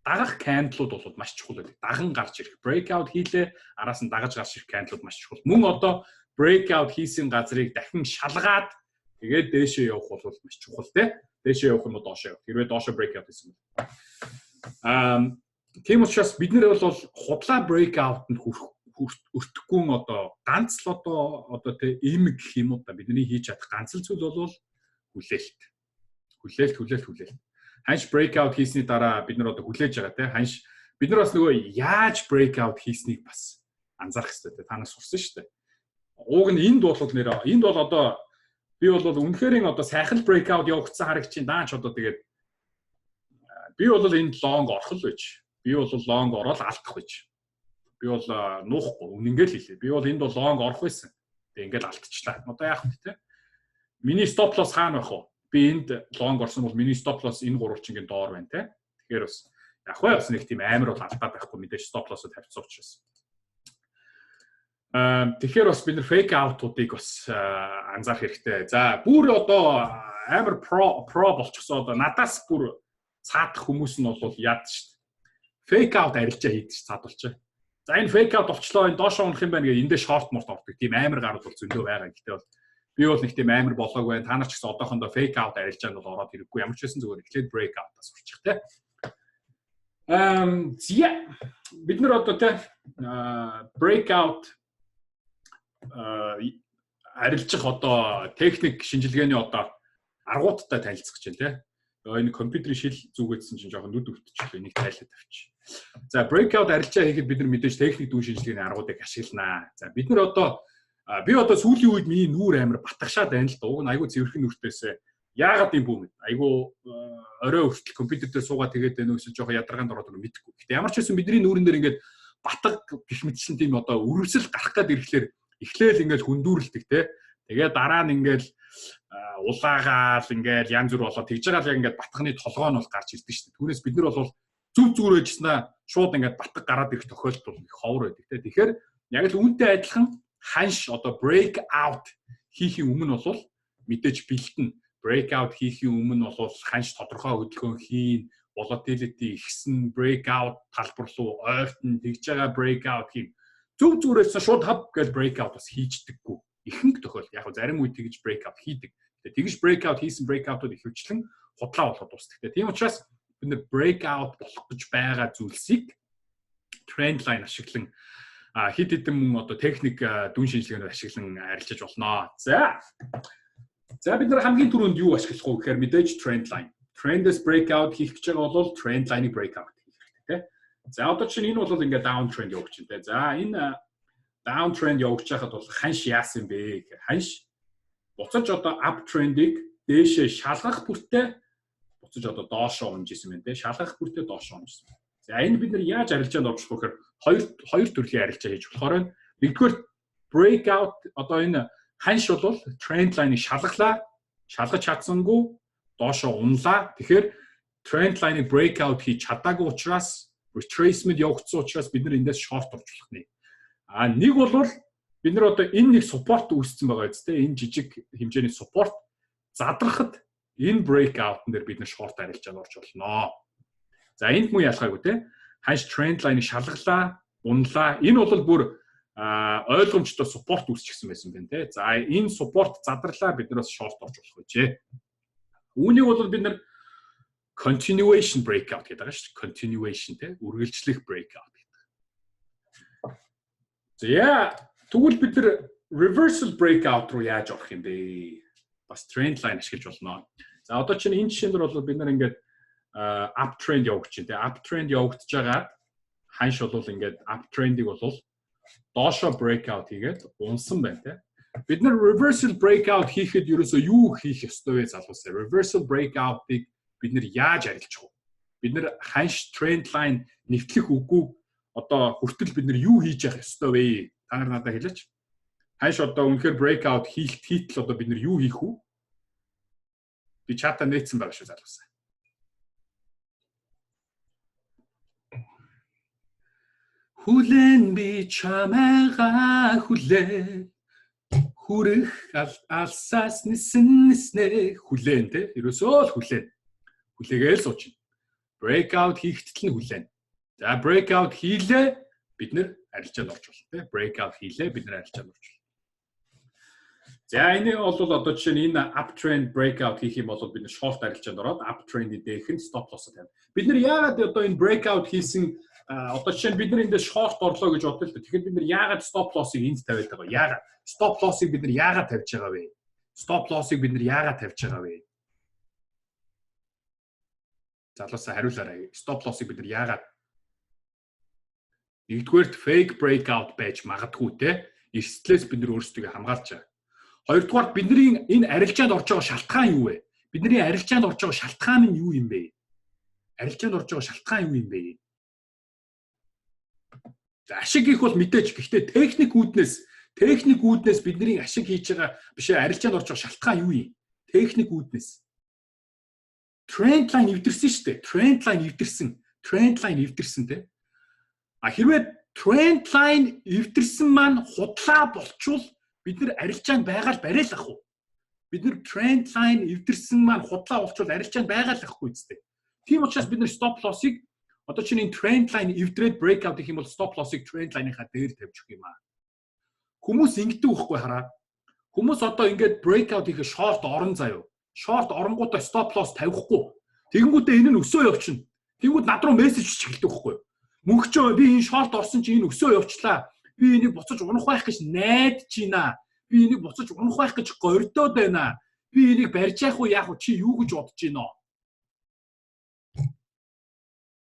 дагах candle-ууд бол маш чухал байдаг. Даган гарч ирэх breakout хийлээ араас нь дагаж гарч ирэх candle-ууд маш чухал. Мөн одоо breakout хийсэн газрыг дахин шалгаад тэгээд дээшээ явах бол маш чухал тийм. Дээшээ явах юм уу доошоо явах. Хэрвээ доошоо breakout хийсэн бол тийм учраас бид нэр бол худлаа breakout-нд өртөхгүй одоо ганц л одоо тийм эмэг гэх юм уу да бидний хийж чадах ганц л зүйл бол хүлээлт. Ханш breakout хийсний дараа бид нар одоо хүлээж байгаа тийм ханш бид нар бас нөгөө яаж breakout хийснийг бас анзаарах хэрэгтэй тийм танаас сурсан шүү дээ. Ууг нь энд бол одоо би бол үнэхээр одоо сайхан breakout явагдсан харагч чинь даач одоо тэгээд би бол энд long орох л байж. Би бол long ороод алдах байж. Би бол нуухгүй үнэнгээл хэлээ. Би бол энд бол long орох байсан. Тэгээ ингээд алдчихлаа. Одоо яах вэ те? Миний stop loss хаана байх вэ? Би энд long орсон бол миний stop loss энэ гурвалжингийн доор байна те. Тэгэхээр бас яг хөө бас нэг тийм амар бол алдаад байхгүй мэдээж stop loss-ыг тавьчихсан учраас. Тэгэхээр бас бид нар fake out-уудыг бас анзаарах хэрэгтэй. За бүр одоо амар pro болчихсоо одоо надаас бүр цаадах хүмүүс нь бол яад шүү дээ. Fake out арилжаа хийдэг ш цаадулчаа. За энэ fake out болчлоо энэ доошоо унах юм байна гэж эндээ short морт ордог. Тийм амар гарууд бол зөндөө байгаа. Гэхдээ бол би бол нэг тийм амар болоог байна. Та нар ч гэсэн одоохондоо fake out арилжаанд бол ороод ирэхгүй. Ямар ч байсан зүгээр эхлээд break out-аас сурчих те. Зя бид нар одоо те break out арилжих одоо техник шинжилгээний одоо аргуудтай танилцах гэж байна те. Энэ компьютерийн шил зүгээдсэн чинь жоохон нүд өвтчихлээ. Энийг тайлаад авчи. За breakout арилжаа хийхэд бид нар мэдээж техник дүүн шинжилгээний аргуудыг ашигланаа. За бид нар одоо би одоо сүүлийн үед миний нүүр амар батгашаад байна л да. Уг нь айгүй цэвэрхэн нүртээсээ яагаад юм бүү мэд. Айгүй орой хүртэл компьютер дээр суугаад тэгээд байна уу эсвэл жоохон ядаргаанд ороод байгаа мэдэхгүй. Гэтэ ямар ч байсан бидний нүүрэн дээр ингээд батг гэх мэтчлэн тийм одоо өрөвсөл гарах гээд ирэхлээр эхлээл ингээд хүндүүрлдэг те. Тэгээд дараа нь ингээд улаагаал ингээд янз бүр болоод тэгж байгаа л яг ингээд батганы толгой нь бол гарч ирдэг шүү дээ. Түүнээс бид нар бол зүг зүгээр байжснаа шууд ингээд батг гараад ирэх тохиолдол их ховор байдаг те. Тэгэхээр яг л үүнтэй адилхан ханш одоо break out хийхийн өмнө бол мэдээж бэлтэн break out хийхийн өмнө бол ханш тодорхой хөдөлгөөн хийн, volatility ихсэн break out талбар руу ойртон тэгж байгаа break out хийн. Зүг зүгээрээс шууд хав гэж break out бас хийждэггүй. Ихэнх тохиолдолд яг зарим үед тэгж break out хийдэг. Тэгж break out хийсэн break out-ууд ихэвчлэн худлаа болоход дуусдаг. Тийм учраас бид нэр break out болох гэж байгаа зүйлсийг trend line ашиглан хэд хэдэн мөн одоо техник дүн шинжилгээгээр ашиглан арилжаж болно. За бид нар хамгийн түрүүнд юу ашиглах вэ гэхээр мэдээж trend line. Trend-с break out хийх гэж байгаа бол trend line-ыг break out хийх хэрэгтэй тийм. За одоо чинь энэ бол ингээд down trend явж байна тийм. За энэ down trend явж байхад бол ханш яасан бэ гэхээр ханш буцаж одоо up trend-ийг дээшээ шалгах бүртээ буцаж одоо доошоо унжсэн байна тийм. Шалгах бүртээ доошоо унжсэн. За энэ бид нар яаж арилжаанд орж болох вэ гэхээр хоёр төрлийн арилжаа хийж болохоор байна. Нэгдүгээр break out одоо энэ ханш бол trend line-ыг шалгаж чадсангүй доошоо унлаа. Тэгэхээр trend line-ыг break out хийж чадаагүй учраас retracement явагдсан учраас бид нар эндээс short орж болох нэ. Нэг бол бид нар одоо энэ нэг support үүссэн байгаа үстэй энэ жижиг хэмжээний support задрахад энэ breakout нэр бид нар short арилжаанд орж болно. За энд муу ялгаагүй те ханш trend line-ыг шалгалаа, унлаа. Энэ бол бүр ойлгомжтой support үүсчихсэн байсан байна те. За энэ support задарлаа бид нар бас short орж болох байжээ. Үүнийг бол бид нар continuation breakout гэдэг байгаа шүү дээ. Continuation те үргэлжлэх breakout. За тэгвэл бид нар reversal breakout руу яаж орох юм бэ? Бас trend line ашиглаж болно. За одоо чинь энэ жишээнээр бол бид нар ингээд uptrend явагдаж байна. Uptrend явагдаж байгаа ханш бол ингээд uptrend-ийг бол доошоо breakout хийгээд унсан байна те. Бид нар reversal breakout хийхэд ерөөсөө юу хийх ёстой вэ залуусаа? Reversal breakout-ыг бид нар яаж арилжах вэ? Бид нар ханш trend line нэвтлэх үгүй одоо хүртэл бид нар юу хийж явах ёстой вэ? Та нар надад хэлээч. Ханш одоо үнэхээр breakout хийтэл одоо бид нар юу хийх вэ? Би чатаа нээсэн байгаа шүү залуусаа. Хүлэн би чамайга хүлээ хүрэх алсаас ниснэ хүлэн те ерөөсөө л хүлэн хүлээгээл сууч. Breakout хийхдээ нь хүлэн. За breakout хийлээ бид нэр арилжаанд орж болно те. Breakout хийлээ бид нэр арилжаанд орж болно. За энэ бол одоо жишээ нь энэ uptrend breakout хийх юм бол бид нэр short арилжаанд ороод uptrend-ийн дээхэн stop loss тавина. Бид нэр яагаад одоо энэ breakout хийсэн одоо жишээ нь бид нар эндээ short орлоо гэж бодлоо л дээ. Тэгэхээр бид нар яагаад stop loss-ыг энд тавиад байгаа вэ? Яагаад stop loss-ыг бид нар яагаад тавьж байгаа вэ? Stop loss-ыг бид нар яагаад тавьж байгаа вэ? Залуусаа хариулаарай. Stop loss-ыг бид нар яагаад нэгдүгээрт fake breakout байж магадгүй те. Эрсдлээс бид нар өөрсдөө хамгаалж байгаа. Хоёрдугаарт бидний энэ арилжаанд орж байгаа шалтгаан юу вэ? Бидний арилжаанд орж байгаа шалтгаан нь юу юм бэ? арилжаанд орж байгаа шалтгаан юу юм бэ? Ашиг их бол мэдээж гэхдээ техник үүднээс бидний ашиг хийж байгаа биш арилжаанд орж байгаа шалтгаан юу юм? Техник үүднээс. Trend line эвдэрсэн шүү дээ. Trend line эвдэрсэн тий. Хэрвээ trend line эвдэрсэн маань худлаа болчвол бид нэр арилжаанд байгаал барай л ах уу? Бид нэр trend line эвдэрсэн маань худлаа болчвол арилжаанд байгаал ахгүй үстэй. Тийм учраас бид нэр stop loss-ыг одоо чинь энэ trend line эвдрээд breakout гэх юм бол stop loss-ыг trend line-ийнхаа дээр тавьж өгөх юм аа. Хүмүүс ингэдэг байхгүй хараа. Хүмүүс одоо ингээд breakout хийх short орон заяа. Short оронгуудаа stop loss тавихгүй. Тэгэнгүүтээ энэ нь өсөө явчихна. Тэгэнгүүт над руу мессеж ч эхэлдэг байхгүй. Мөнгөчөө би энэ short орсон чи энэ өсөө явчлаа. Би энийг буцаж унах байх гэж найдаж байна. Би энийг буцаж унах байх гэж гордоод байна. Би энийг барьж яах вэ? Яах вэ? Чи юу гэж бодож байна оо?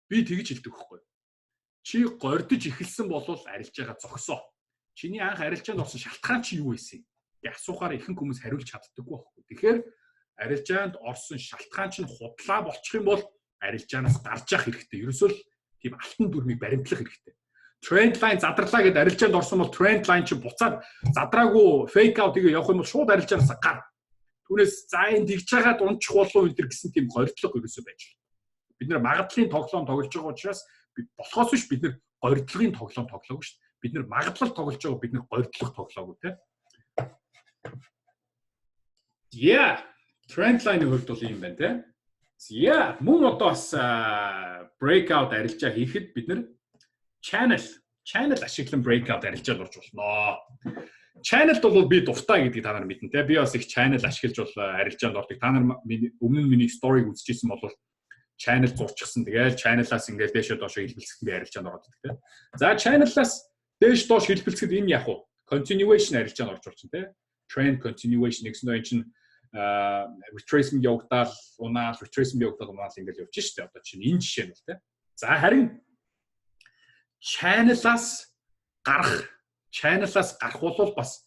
Би тэгж хэлдэг байхгүй. Чи гордож эхэлсэн болвол арилж байгаа зогсоо. Чиний анх арилжаанд орсон шалтгаан чи юу байсан юм? Тэг асуухаар ихэнх хүмүүс хариулж чаддаггүй байхгүй. Тэгэхээр арилжаанд орсон шалтгаан чинь худлаа болчих юм бол арилжаанаас гарч явах хэрэгтэй. Ерөөсөө л тийм алтан дүрмийг баримтлах хэрэгтэй. Trend line задарлаа гэдээ арилжаанд орсон бол trend line чинь буцаад задраагүй fake out ийг явах юм бол шууд арилжаанаас гар. Түүнээс за энэ тэгж байгаа дунчих болов энэ төр гэсэн тийм горьдлого ерөөсөө байж байна. Бид нэр магадлалын тоглоом тоглож байгаа учраас болохоос биш бид нэр горьдлогын тоглоом тоглоог шүү дээ. Бид нэр магадлал тоглож байгаа бид нэр горьдлого тоглоог үү те. Yeah. Trend line-ийн хувьд бол юм байна те. Yeah, мөн одоо бас breakout арилжаа хийхэд бид нэр channel ашиглан breakout арилжаанд орж болно. Channel бол би дуртай гэдгийг та нар мэднэ те. Би бас их channel ашиглаж бол арилжаанд ордог. Та нар өмнө нь миний story-г үзчихсэн бол channel зурчихсан. Тэгээл channel-аас ингээд дээшээ доошоо хэлбэлцэхэд би арилжаанд ордог те. За channel-аас дээш доош хэлбэлцэхэд энэ яах вэ? Continuation арилжаанд орж орчин те. Trend continuation гэсэн нь чинь retracement явагдаад унаал ингээд явж штэ одоо чинь энэ жишээ нь л тэ. За харин channel-аас гарах бол бас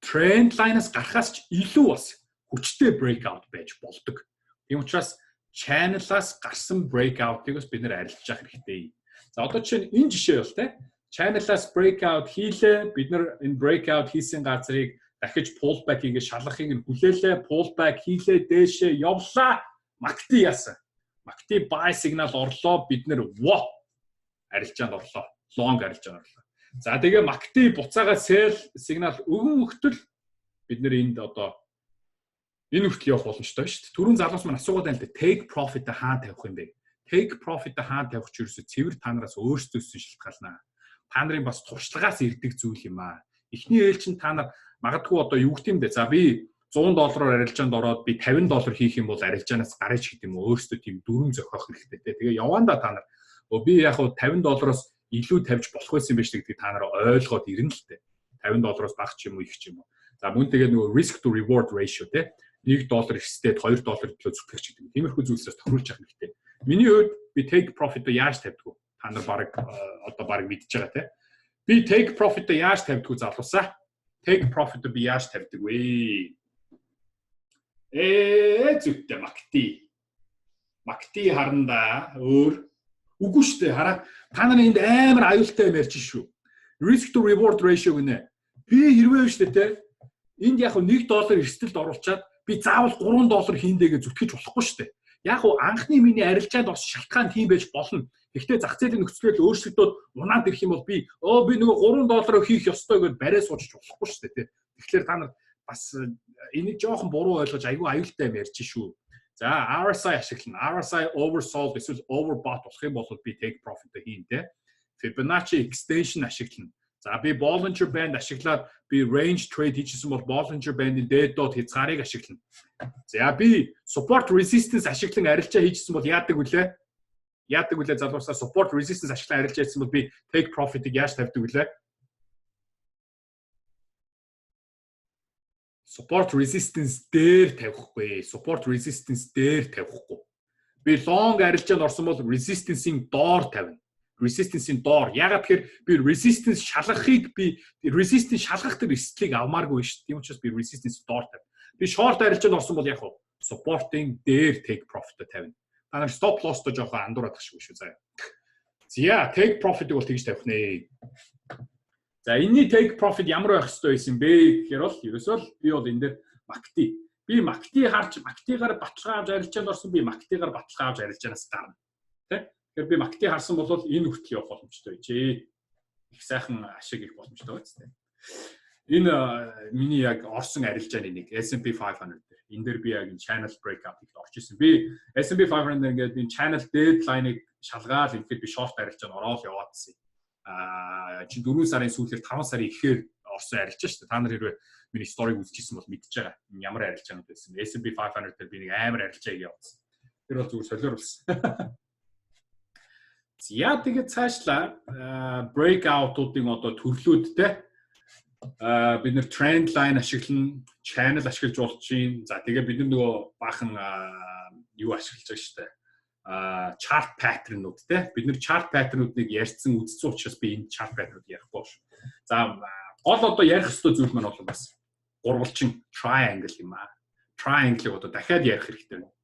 trend line-аас гарахаас ч илүү бас хүчтэй breakout байж болдог. Тийм учраас channel-аас гарсан breakout-ыг бас бид нэр арилжж явах хэрэгтэй. За одоо чинь энэ жишээ бол тэ. Channel-аас breakout хийлээ бид нар энэ breakout хийсэн газрыг дахиж pullback хийгээ шалгахыг нь хүлээлээ, pullback хийлээ, дээшээ явлаа. MACD яасан. MACD buy signal орлоо, бид нэр арилжаанд орлоо. Long арилжаанд орлоо. За тэгээ MACD буцаага sell signal өгөн өгтөл бид нэр энд одоо энэ хүртэл явах боломжтой шүү дээ. Түрүүн залуус маань асуугаад байна л дээ. Take profit хаана тавих юм бэ? Take profit хаана тавих ч ерөөсө цэвэр та нараас өөрсдөөс шалтгаална. Та нарын бас туршлагаас ирдэг зүйл юм аа. Эхний ээлж нь та нар магадгүй одоо юу гэх юм бэ? За би $100-оор арилжаанд ороод би $50 хийх юм бол арилжаанаас гарч гэдэг юм өөрөөсөө тийм дүрм зохиох хэрэгтэй те. Тэгээ явандаа та нар би яг $50-оос илүү тавьж болох байсан юм биш гэдгийг та нар ойлгоод ирнэ л те. $50-оос бага ч юм уу их ч юм уу. За мөн тэгээ нөгөө risk to reward ratio те. $1 ихсдээд $2 төлөө зүтгэж гэдэг юм. Тиймэрхүү зүйлсээс тохируулж явах хэрэгтэй. Миний хувьд би take profit-ыг яаж тавьдаг вэ? Та нар баг мэдж байгаа те. Би take profit-ыг яаж тавьдаг вэ залуусаа? Take profit-ыг би яаж тавьдаг вэ? Зүгтээ MACD харандаа өөр үгүй шүү дээ. Хараа та нарын энд амар аюултай юм ярьж шүү. Risk to reward ratio гинэ. Би хэрвээ шүү дээ те. Энд яг $1 эрсдэлд оруулчаад би заавал $3 хийндээгээ зүтгэж болохгүй шүү дээ. Яг анхны миний арилжаанд орсон шалтгаан тийм байж болно. Гэхдээ зах зээлийн нөхцөлөд өөрчлөлтөд унаад ирэх юм бол би нөгөө $3 хийх ёстой гэдээ барай суужиж болохгүй шүү дээ. Тэгэхээр та нар бас энийг жоохон буруу ойлгож айгүй аюултай юм ярьж шүү. За RSI ашиглана. RSI oversold эсвэл overbought болох юм бол би take profit хийн те. Fibonacci extension ашиглана. За би Bollinger Band ашиглаад би range trade хийчихсэн бол Bollinger Band-ийн дээд-доод хязгаарыг ашиглана. За би support resistance ашиглан арилжаа хийчихсэн бол яадаг вүлээ? Залуусаа support resistance ашиглан арилжаа хийсэн бол би take profit-ыг яаж тавьдаг вүлээ? Support resistance дээр тавихгүй. Би long арилжаанд орсон бол resistance-ийн доор тавина. Resistance-ийн доор. Ягаад тэгэхээр би resistance шалгахыг resistance шалгах тэр эслийг авмааргүй шүү дээ. Тийм учраас би resistance доор тавина. Би short арилжаанд орсон бол яг support-ийн дээр take profit тавина. Та нар stop loss-то жоохон андуураад тах шиг шүү заяа. За take profit-ыг бол тэгж тавих нэ. За энэний take profit ямар байх ёстой байсан бэ гэхээр бол ерөөсөө би бол энэ дээр MACD. Би MACD харж MACD-гаар баталгаа авч арилжаанд орсон би MACD-гаар баталгаа авч арилжаанаас гарна. Тэ? Тэгэхээр би MACD харсан бол энэ хүртэл явах боломжтой байжээ. Их сайхан ашиг их боломжтой байц тэ. Энэ миний яг орсон арилжааны нэг S&P 500 дээр. Энэ дээр би яг энэ channel breakout-ыг орж исэн. Би S&P 500 ингээд энэ channel deadline-ыг шалгаад ингээд би short арилжаанд ороод яваадсэн. Чи 4 сарын сүүлээр 5 сарын ихээр орсон арилжаа шүү дээ. Та нар хэрвээ миний сториг үзчихсэн бол мэдчихэж байгаа. Ямар арилжаанууд байсан. S&P 500 дээр би нэг амар арилжааг явуулсан. Тэр бол зүгээр солиоруулсан. За тэгээд цаашлаа breakout-уудын одоо төрлүүдтэй бид нэр trend line ашиглан channel ашиглаж болж байна. За тэгээд бид нөгөө баахан юу ашиглаж байгаа шүү дээ. Chart pattern-ууд те бид нэр chart pattern-уудыг ярьсан үзсэн учраас би энэ chart pattern-ууд ярихгүй шүү. За гол одоо ярих ёстой зүйл маань бол бас гурвалжин triangle юм аа. Triangle-ыг одоо дахиад ярих хэрэгтэй байна.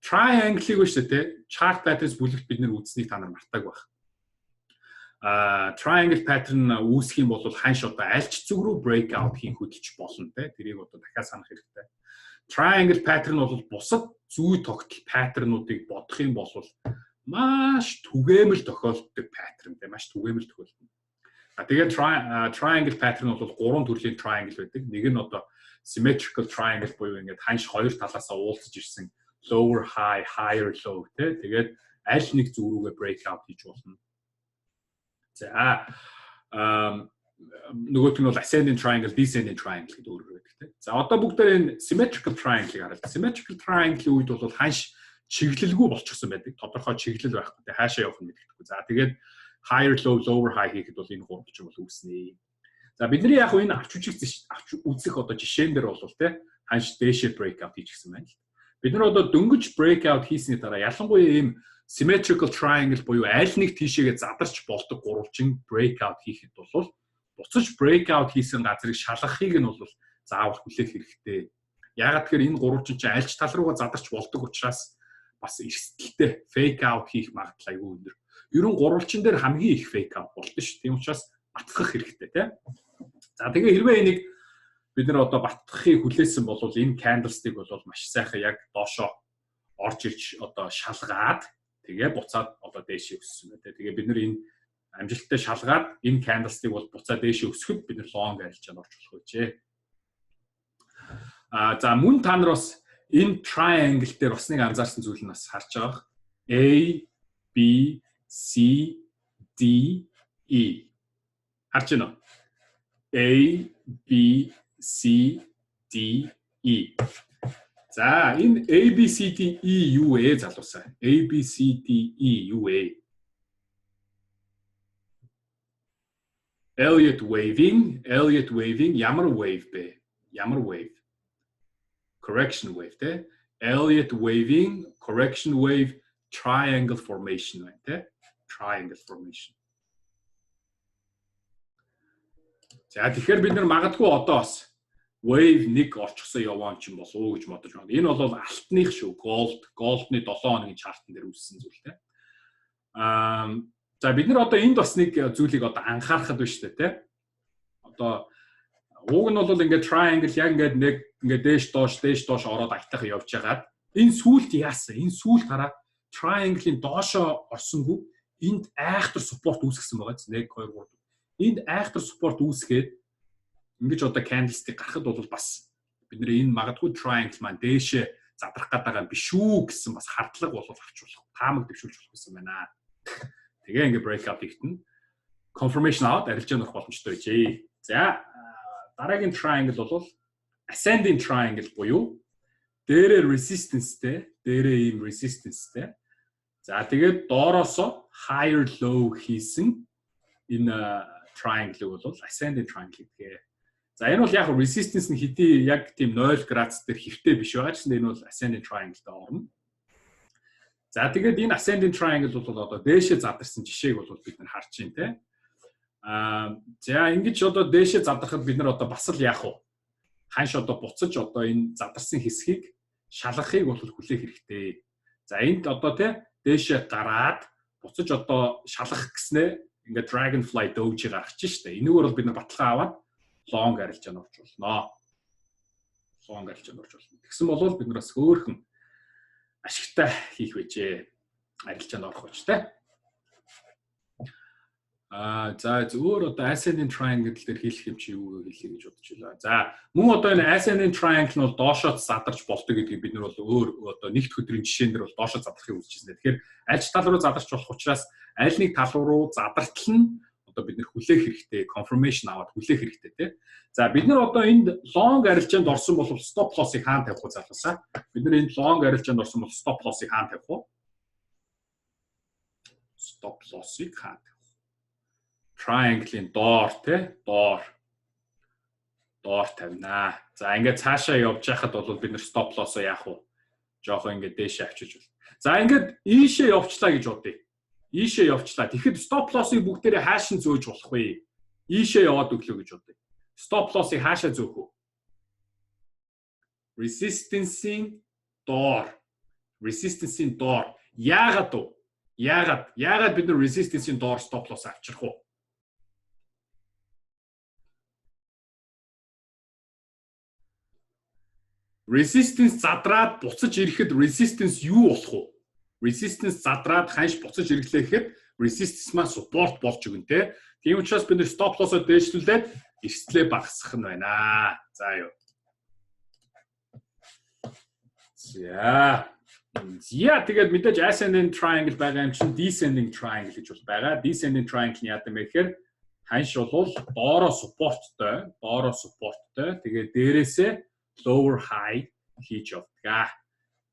Triangle-ыг биш те chart patterns бүлэгт бид нэр үзснийг та нар мартааг байх. Triangle pattern үүсэх юм бол ханш одоо альч зүг рүү breakout хийх хөдөлж болно те тэрийг одоо дахиад санах хэрэгтэй. Triangle pattern бол бусад зүй тогтол паттернуудыг бодох юм бол маш түгээмэл тохиолддог паттерн тийм маш түгээмэл тохиолдно. Тэгээд triangle pattern бол гурван төрлийн triangle байдаг. Нэг нь одоо symmetrical triangle буюу ингээд ханш хоёр талаасаа уулзж ирсэн lower high, higher low тийм тэгээд аль нэг зүг рүүгээ breakout хийж болно. За нөгөөх нь бол ascending triangle, descending triangle гэдэг өөрөөр байдаг тийм. За одоо бүгдээр энэ symmetrical triangle-ыг хараад. Symmetrical triangle-ийн үед бол ханш чиглэлгүй болчихсон байдаг. Тодорхой чиглэл байхгүй тийм хаашаа явах нь мэддэггүй. За тэгээд higher low, lower high хийхэд бол энэ гурвалжин бол үүснэ. За бидний яг энэ авч үзэх одоо жишээн дээр бол тийм ханш дээшээ breakout хийчихсэн байна. Бид нар одоо дөнгөж breakout хийсний дараа ялангуяа ийм symmetrical triangle буюу аль нэг тийшээгээ задарч болдог гурвалжин breakout хийхэд бол буцаж breakout хийсэн газрыг шалгахыг нь бол заавал хүлээх хэрэгтэй. Яагаад тэгэхээр энэ гурвалжин чинь альч тал руугаа задарч болдог учраас бас эрсдэлтэй fake out хийх магадлал айгүй өндөр. Ер нь гурвалжин дээр хамгийн их fake out болдог шүү. Тийм учраас батгах хэрэгтэй тийм. За тэгээ хэрвээ энийг бид нар одоо батгахыг хүлээсэн бол энэ candlestick бол маш сайхан яг доошоо орж ирж одоо шалгаад тэгээ буцаад одоо дээшээ өссөн байна. Тэгээ бид нар энэ амжилттай шалгаад энэ candlestick бол буцаад дээшээ өсөхөд бид нар long арилжаанд орж болох байжээ. За мөн та нар бас энэ triangle дээр бас нэг анзаарсан зүйл нь бас харж байгаа. A, B, C, D, E. Харж байна уу? A, B, C, D, E. За энэ A, B, C, D, E юу вэ залуусаа? A, B, C, D, E юу вэ? Elliott waving ямар wave бэ? Ямар wave? Correction wave тэ. Elliott waving, correction wave, triangle formation байна тэ. Triangle formation. За тэгэхээр бид нар магадгүй одоо бас wave 1 орчихсон яваан ч юм болов уу гэж бодож байна. Энэ бол алтных шүү. Gold-ны 7 хоногийн чартн дээр үүссэн зүйл тэ. За бид нар одоо энд бас нэг зүйлийг одоо анхаарахад байна шүү дээ тий. Одоо уг нь бол ингээд triangle яг ингээд дээш доош ороод айтах явж байгаад энэ сүулт яасан? Энэ сүулт хараа triangle-ийн доошоо орсонгүй энд айхтар support үүсгэсэн байгаа. 1 2 3. Энд айхтар support үүсгээд ингэж одоо candlestick гарахад бол бас бид нэр энэ магадгүй triangle маань дээшээ задрах гэдэг юм биш үү гэсэн бас хардлага бол авч болох. Таамаг дэвшүүлж болох гэсэн байна. Тэгээ ингээ breakout хийгтэн confirmation out арилжаан орох боломжтой байжээ. За дараагийн triangle бол ascending triangle буюу дээрээ resistanceтэй, дээрээ ийм resistanceтэй. За тэгээд доороосоо higher low хийсэн энэ triangle бол ascending triangle гэдэг. За энэ бол яг resistance нь хэдий яг тийм 0 градус дээр хэвтэй биш байгаа ч энэ бол ascending triangle-д орно. За тэгээд энэ ascending triangle бол одоо дээшээ задарсан жишээг бол бид нар харж байна те. За ингэж одоо дээшээ задрахад бид нар одоо бас л яах вэ? Ханш одоо буцаж одоо энэ задарсан хэсгийг шалгахыг бол хүлээх хэрэгтэй. За энд одоо тий дээшээ гараад буцаж одоо шалгах гэснээр ингээд dragonfly doge гаргачих штэ. Энэгээр бол бид нар баталгаа аваад long арилжаанд орчуулнаа. Long арилжаанд орчуулна. Тэгсэн бол бид нараас хөөхөн ашигтай хийх байжээ. Арилжаанд орох учтай. За зөвөр одоо ascending triangle дээр хэлэх юм чи юу хэлхий гэж бодож байна. За мөн одоо энэ ascending triangle нь бол доошоо задарч болдог гэдгийг бид нар бол өөр одоо нэгд өдрийн жишээн дээр бол доошоо задрахыг үзчихсэн. Тэгэхээр аль тал руу задарч болох учраас аль нэг тал руу задартал нь одоо бид нар хүлээх хэрэгтэй, confirmation аваад хүлээх хэрэгтэй тий. За бид нар одоо энд long арилжаанд орсон бол stop loss-ыг хаана тавих вэ залуусаа? Бид нар энд long арилжаанд орсон бол stop loss-ыг хаана тавих вэ? Stop loss-ыг хаана? Triangle-ийн доор тий доор тавина. За ингээд цаашаа явж байхад бол бид нэр stop loss-оо яах вэ? Жоохоо ингээд дээшээ авчиж байна. За ингээд ийшээ явчлаа гэж бодъё. Ийшээ явчлаа. Тэгэхэд stop loss-ыг бүгдээрээ хааш нь зөөж болох вэ? Ийшээ яваад өглөө гэж бодъё. Stop loss-ыг хаашаа зөөх вэ? Resistance-ийн доор. Resistance-ийн доор. Яагаад вэ? Яагаад бид нэр resistance-ийн доор stop loss авчрах вэ? Resistance задраад буцаж ирэхэд resistance юу болох вэ? Resistance задраад ханш буцаж ирэхлээр resistance маань support болж өгнө те. Тийм учраас бид нэр stop loss-оо дээшлүүлээд эрсдлээ багасгах нь байна. За юу. За тэгээд мэдээж ascending triangle байгаа юм чинь descending triangle гэж бол байгаа. Descending triangle нь яадаг вэ гэхээр ханш бол доороо supportтой. Тэгээд дээрээсээ lower high хийж явдаг.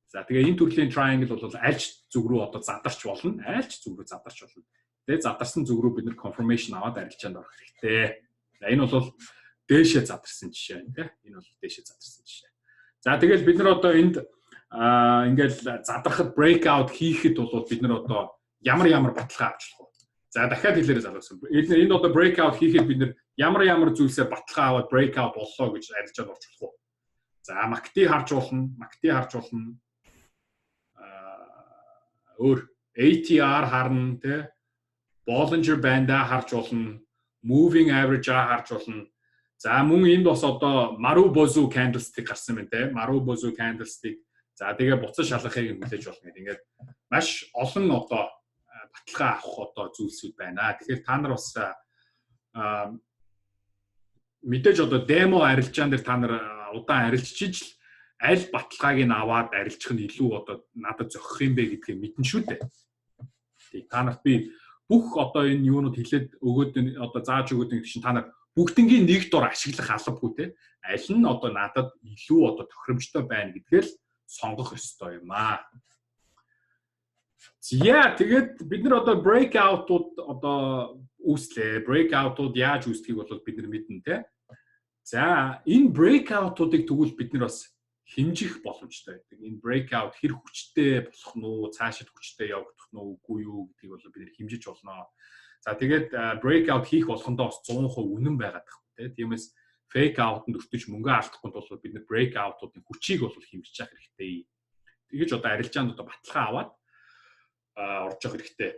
За тэгээ энэ төрлийн triangle бол альж зүг рүү одоо задарч болно. Тэгээ задарсан зүг рүү бид нэр confirmation аваад арилжаанд орох хэрэгтэй. За энэ бол дээшээ задарсан жишээ тийм. Энэ бол дээшээ задарсан жишээ. За тэгэл бид нар одоо энд ингээл задрахад breakout хийхэд бол бид нар одоо ямар баталгаа авчлах вэ? За дахиад хэлээрэй залуусан. Энэ одоо breakout хийхэд бид нар ямар зүйлсээр баталгаа аваад breakout боллоо гэж арилжаанд орчлох уу? За MACD харж болно. Өөр ATR харна тий. Bollinger Band-а харж болно. Moving Average-а харж болно. За мөн энд бас одоо Marubozu candlestick гарсан байна тий. Marubozu candlestick. За тэгээ буцаж шалгахыг хүлээж болно гэдэг. Ингээд маш олон одоо баталгаа авах одоо зүйлсүүд байна. Тэгэхээр та нар бас мэдээж одоо demo арилжаан дээр та нар удаан арилжиж л аль баталгааг нь аваад арилжих нь илүү одоо надад зохих юм бэ гэдгийг мэдэн шүү дээ. Тэг та нарт би бүх одоо энэ юунууд хэлээд өгөөд одоо зааж өгөөд ингэ чинь та нар бүгднгийн нэг дор ашиглах албагүй те. Аль нь одоо надад илүү одоо тохиромжтой байна гэдгээр л сонгох ёстой юм аа. За тэгээд бид нар одоо breakout-ууд одоо үүслээ. Breakout-ууд яаж үүсдгийг бол бид нар мэднэ те. За энэ breakout-уудыг тэгвэл бид нар бас хэмжих боломжтой байдаг. Энэ breakout хэр хүчтэй болох нь уу, цаашид хүчтэй явагдах нь үгүй юу гэдгийг бол бид нар хэмжиж болно. За тэгээд breakout хийх болгондоо бас 100% үнэн байгаад байна. Тиймээс fake out-нд өртөж мөнгө алдахгүй бол бид нар breakout-уудын хүчийг бол хэмжиж явах хэрэгтэй. Тэгэж одоо арилжаанд одоо баталгаа аваад орж явах хэрэгтэй.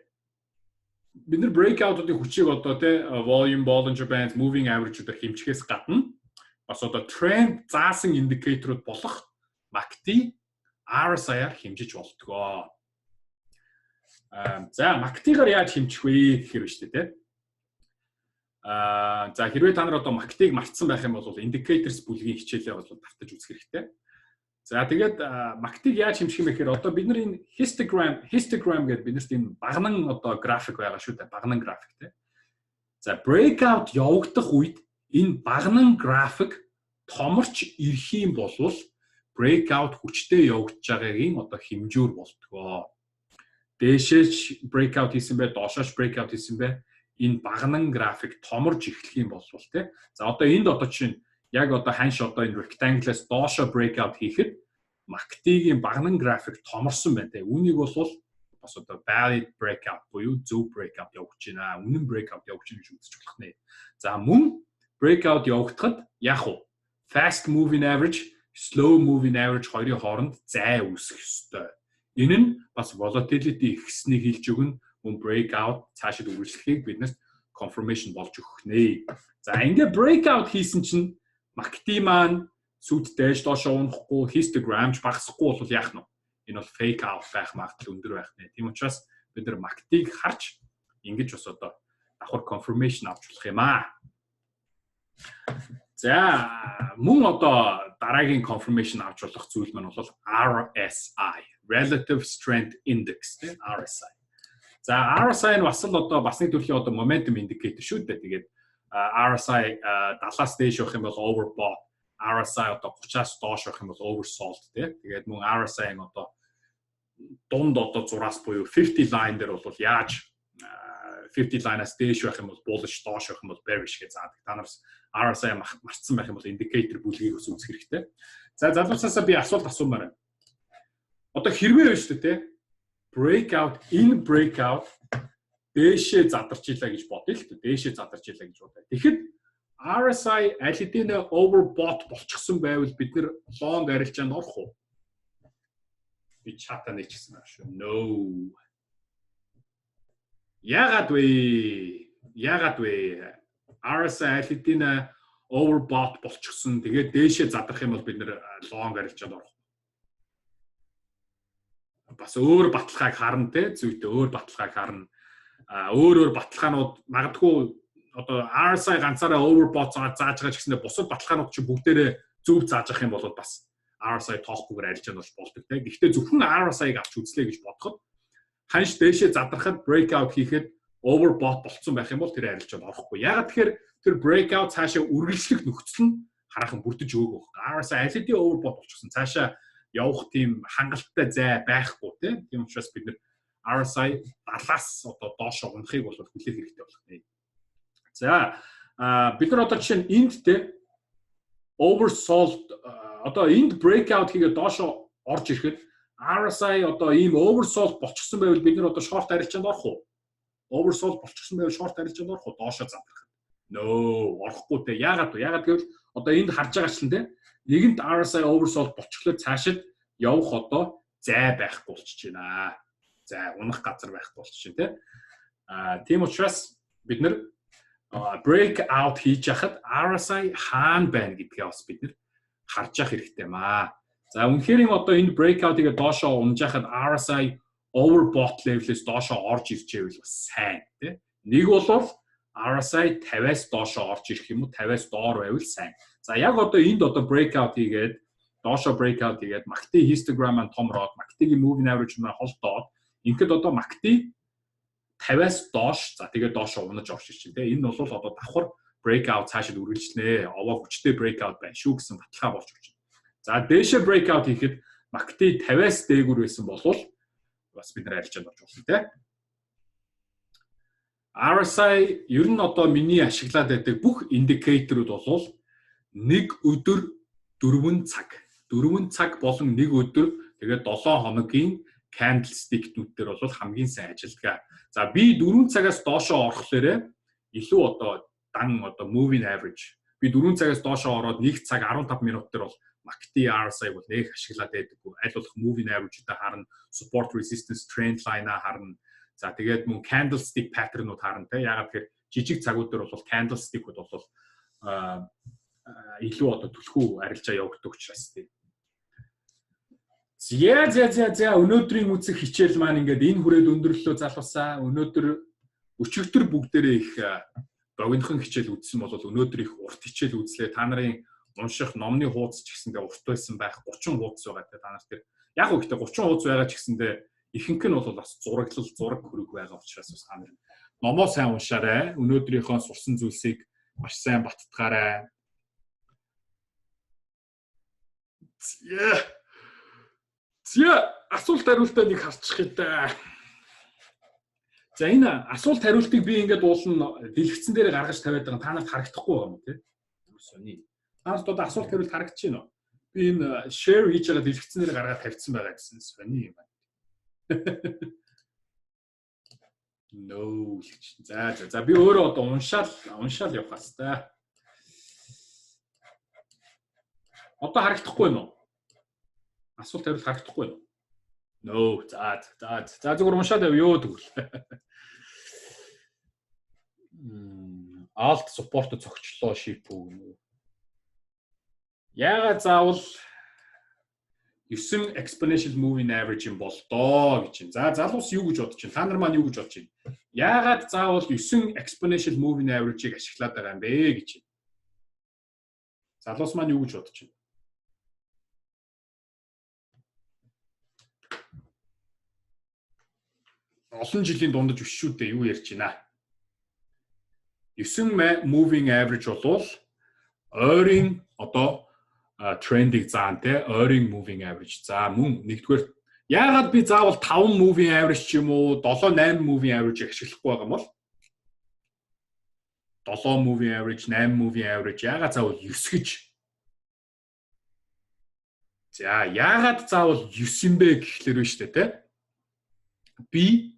Бид нар breakout-уудын хүчийг одоо volume, Bollinger Bands, moving average-уудаар хэмжихээс гадна бас одоо trend заасан индикаторууд болох MACD, RSI-аар хэмжиж болтгоо. За MACD-гаар яаж хэмжих вэ гэхээр биш үү те. За хэрвээ та нар одоо MACD-г мартсан байх юм бол indicators бүлгийн хичээлээ бол давтаж үзэх хэрэгтэй. За тэгээд MACD-г яаж хэмжих юм бэ гэхээр одоо бид нар энэ histogram гэдэг биднэрт энэ багнан одоо график байгаа шүү дээ. Багнан график те. За breakout явагдах үед энэ багнан график томорч ирэх юм бол breakout хүчтэй явагдаж байгаагийн одоо хэмжүүр болтгоо. Дээшээч breakout хийсэн бай, доошооч breakout хийсэн бай. Энэ багнан график томорж эхлэх юм бол те. За одоо энд одоо чинь яг одоо ханш одоо энэ rectangle-аас доошоо breakout хийхэд MACD-ийн багнан график томорсон байна те. Үүнийг бол бас одоо valid breakout буюу зөв breakout явагдаж байна. Үнэн breakout явагдаж байна гэж үзэж болох нэ. За мөн breakout явагдахад яах вэ? Fast moving average, slow moving average хоёрын хооронд зай үүсэх ёстой. Энэ нь бас volatility ихснийг хэлж өгнө. Мөн breakout цаашид үргэлжлэхийг биднэрт confirmation болж өгнө. За ингээд breakout хийсэн чинь MACD маань сүйд дээж доошоо унахгүй, histogramч багасахгүй бол яах нь вэ? Энэ бол fake out байх магадлал өндөр байх нэ. Тийм учраас бид нар MACD-г харж ингэж бас одоо давхар confirmation авч болох юм аа. За мөн одоо дараагийн confirmation авч болох зүйл маань бол RSI, Relative Strength Index тийм RSI. За RSI нь бас л одоо бас нэг төрлийн одоо momentum indicator шүү дээ. Тэгээд RSI 70-аас дээш явах юм бол overbought, RSI одоо 30-аас доош явах юм бол oversold тийм. Тэгээд мөн RSI нь одоо дунд одоо зураас буюу 50 line дээр бол яаж 50 line-аас дээш байх юм бол bullish, доош байх юм бол bearish гэж заадаг. Та нараас RSI марцсан байх юм бол indicator бүлгийг ус үзэх хэрэгтэй. За залуусаасаа би асуулт асуумаар байна. Одоо хэрвээ байна шүү дээ тийм. Breakout дээшээ задарч илаа гэж бодъё л дээ. Дээшээ задарч илаа гэж бодъё. Тэгэхэд RSI аль хэдийн overbought болчихсон байвал бид нэр long арилжаанд орох уу? Би чата нэгчсэн байна шүү. No. Яагаад вэ? RSI аль хэдийн overbought болчихсон. Тэгээд дээшээ задрах юм бол бид нэр long арилжаанд орох. Бас өөр баталгааг харна те зүйтэй өөр баталгааг харна. Өөр баталгаанууд магадгүй одоо RSI ганцаараа overbought зааж байгаа ч гэсэндээ бусад баталгаанууд чи бүгдээрээ зөв зааж авах юм бол бас RSI тоохгүйгээр арилжаанд болж болдог те. Гэхдээ зөвхөн RSI-г авч үзлээ гэж бодоход ханш дээшээ задрахад breakout хийхэд overbought болцсон байх юм бол тэр арилжаанд орохгүй. Ягаад тэгэхээр тэр breakout цаашаа үргэлжлэх нөхцөл нь хараахан бүрдэж өгөөг байна. RSI аль хэдийн overbought болчихсон. Цаашаа явах тийм хангалттай зай байхгүй тийм учраас бид нэр RSI 70-аас одоо доош унахыг бол хүлээх хэрэгтэй болох нэ. За бид нар одоо жишээ нь энд те oversold одоо энд breakout хийгээд доош орж ирэхэд RSI одоо ийм oversold болчихсон байвал бид нар одоо short арилжаанд орох уу? Oversold болчихсон байвал short арилжаанд орох уу? Доошоо задрах. No, орохгүй те. Яагаад гэвэл одоо энд харж байгаа ч л те нэгэнт RSI oversold болчихлоо цаашид явах одоо зай байхгүй болчихж байна. За унах газар байхгүй болчихж байна тийм учраас бид нар breakout хийж яхад RSI хаана байна гэдгээ бас бид нар харж явах хэрэгтэй маа. За үнэхээр одоо энэ breakout-ыг доошоо унж яхад RSI overbought level-ээс доошоо орж ирчээвэл бас сайн тийм. Нэг бол RSI 50-аас доошоо орж ирэх юм уу 50-аас доор байвал сайн. За яг одоо энд одоо breakout хийгээд доошоо breakout хийгээд MACD histogram маань томроод MACD-ийн moving average маань холдоод ингээд одоо MACD 50-аас доош за тэгээд доошоо унаж орж ирчихэ тийм. Энэ бол одоо давхар breakout цаашид үргэлжлэнэ. Овоо хүчтэй breakout байна шүү гэсэн баталгаа болж өгч байна. За дээшээ breakout хийхэд MACD 50-аас дээгүүр байсан бол бас бид нар арилжаанд орж болно тийм. RSI ер нь одоо миний ашиглаад байдаг бүх индикаторууд бол нэг өдөр 4 цаг болон нэг өдөр тэгээд 7 хоногийн candlestick-нүүд дээр бол хамгийн сайн ажилладаг. За би 4 цагаас доошоо орохлоорэ илүү одоо дан одоо moving average би 4 цагаас доошоо ороод 1 цаг 15 минут дээр бол MACD RSI бол нэг ашиглаад байдаггүй. Аль болох moving average-тэй харна, support resistance trend line-а харна. За тэгээд мөн candlestick pattern-ууд харна те. Ягаад гэхээр жижиг цагууд дээр бол candlestick-ууд бол илүү одоо түлхүү арилжаа явагддаг учраас тийм. За өнөөдрийн үзэх хичээл маань ингээд энэ хүрээд өндөрлөлөө залуусаа. Өнөөдөр өчигдөр бүгдээрээ их богинохон хичээл үзсэн бол өнөөдөр их урт хичээл үзлээ. Та нарын унших номны хуудас ч гэсэндээ урт байсан байх 30 хуудас байгаа те та нар тэр яг үгтэй 30 хуудас байгаа ч гэсэндээ ихэнх нь бол бас зураг хөрөг байгаа учраас бас та нар номоо сайн уншаарай. Өнөөдрийнхөө сурсан зүйлсийг маш сайн баттгаарай. Асуулт хариултаа нэг харчих гэдэг. За энэ асуулт хариултыг би ингээд уулна дэлгэцэн дээр гаргаж тавиад байгаа. Та нарт харагдахгүй байна тийм. Сони. Та нарт одоо асуулт хариулт харагдаж байна уу? Би энэ share хийж байгаа дэлгэцэн дээр гаргаад тавьсан байгаа гэсэн сони юм байна. No. За би өөрөө одоо уншаал явах хэвээр. Одоо харагдахгүй байна уу? Асуулт хариулт харагдахгүй байна уу? No, за зүгээр уншаад явъё тэгвэл. Alt support зогчлоо ship үү. Яагаад заавал 9 exponential moving average юм бол доо гэж байна. За залуус юу гэж бодож байна? Та нар маань юу гэж бодож байна? Яагаад заавал 9 exponential moving average-ийг ашиглаад байгаа юм бэ гэж байна. Залуус маань юу гэж бодож байна? Олон жилийн дундаж биш шүү дээ юу ярьж байна. 9 moving average болвол ойрын одоо трендийг заан те ойрын moving average. За мөн нэгдүгээр яагаад би заавал 5 moving average ч юм уу 7 8 moving average ашиглахгүй байгаа юм бол 7 moving average 8 moving average яагаад заавал 9 гэж. За яагаад заавал 9 юм бэ гэхлээр байна шүү дээ те. Би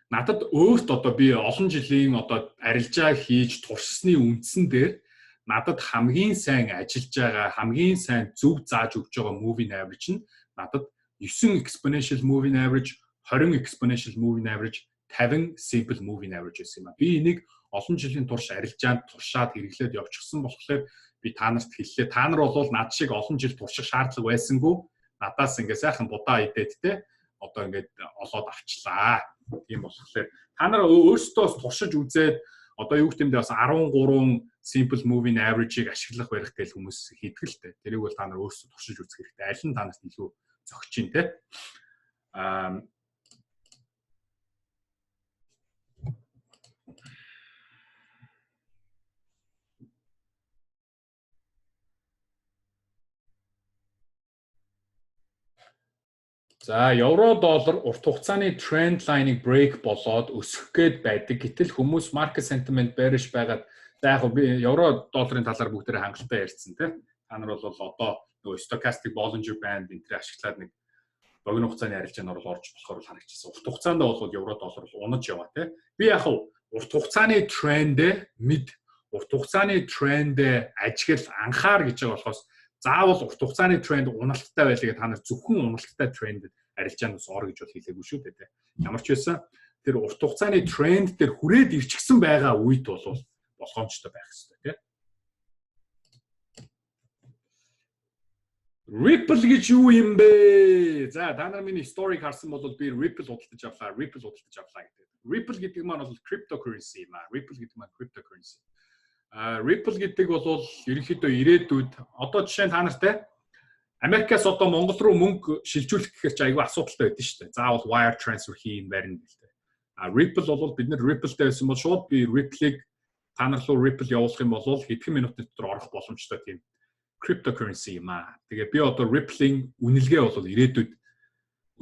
надад өөрт одоо би олон жилийн одоо арилжаа хийж туршсны үндсэн дээр надад хамгийн сайн ажиллаж байгаа, хамгийн сайн зөв зааж өгч байгаа moving average нь надад 9 exponential moving average, 20 exponential moving average, 50 simple moving average гэсэн юм а. Би энийг олон жилийн турш арилжаанд туршаад хэрэглээд явчихсан болохоор би та нарт хэллээ. Та нар бол над шиг олон жил турших шаардлага байсангүй надаас ингээ сайхан будаа идээд те одоо ингээд олоод авчлаа. Тийм болохоор та нар өөрсдөө туршиж үзээд одоо юу гэмдээ бас 13 simple moving average-ийг ашиглах барих гэж хүмүүс хийдгэлтэй. Тэрийг бол та нар өөрсдөө туршиж үзэх хэрэгтэй. Аль нь та нарт илүү зөгч юм те. За евро доллар урт хугацааны тренд line-ыг break болоод өсөх гээд байдаг. Гэтэл хүмүүс market sentiment bearish байгаад за яг би евро долларын талаар бүгдээрээ хангалттай ярьсан тийм. Та нар бол одоо нөгөө stochastic Bollinger Band энэ төр ашиглаад нэг богино хугацааны арилжаанд орж болохоор харагдчихсан. Урт хугацаанд бол евро доллар унаж яваа тийм. Би яг урт хугацааны тренд mid урт хугацааны тренд ажиглал анхаар гэж байгаа болохоос заавал урт хугацааны тренд уналттай байлаа гэж та нар зөвхөн уналттай тренд арилжаанаас ор гэж бол хэлээгүй шүү дээ. Ямар ч байсан тэр урт хугацааны тренд дээр хүрээд ирчихсэн байгаа үед бол болгоомжтой байх хэрэгтэй тийм. Ripple гэж юу юм бэ? За та нар миний story харсан бол би Ripple худалдаж авлаа гэдэг. Ripple гэдэг маань бол cryptocurrency юм аа. Ripple гэдэг маань cryptocurrency. Ripple гэдэг бол ерөнхийдөө ирээдүйд одоо жишээ нь та нартай Америкаас одоо Монгол руу мөнгө шилжүүлэх гэхээр ч айгүй асуудалтай байдсан шүү дээ. Заавал wire transfer хийн барина гэлтэй. Ripple бол бид нэр Ripple-тэй байсан бол шууд би Ripple-ийг та нар руу Ripple явуулах юм бол хэдхэн минутын дотор орох боломжтой тийм cryptocurrency юм аа. Тэгээ би одоо Ripple-ийн үнэлгээ бол ирээдүйд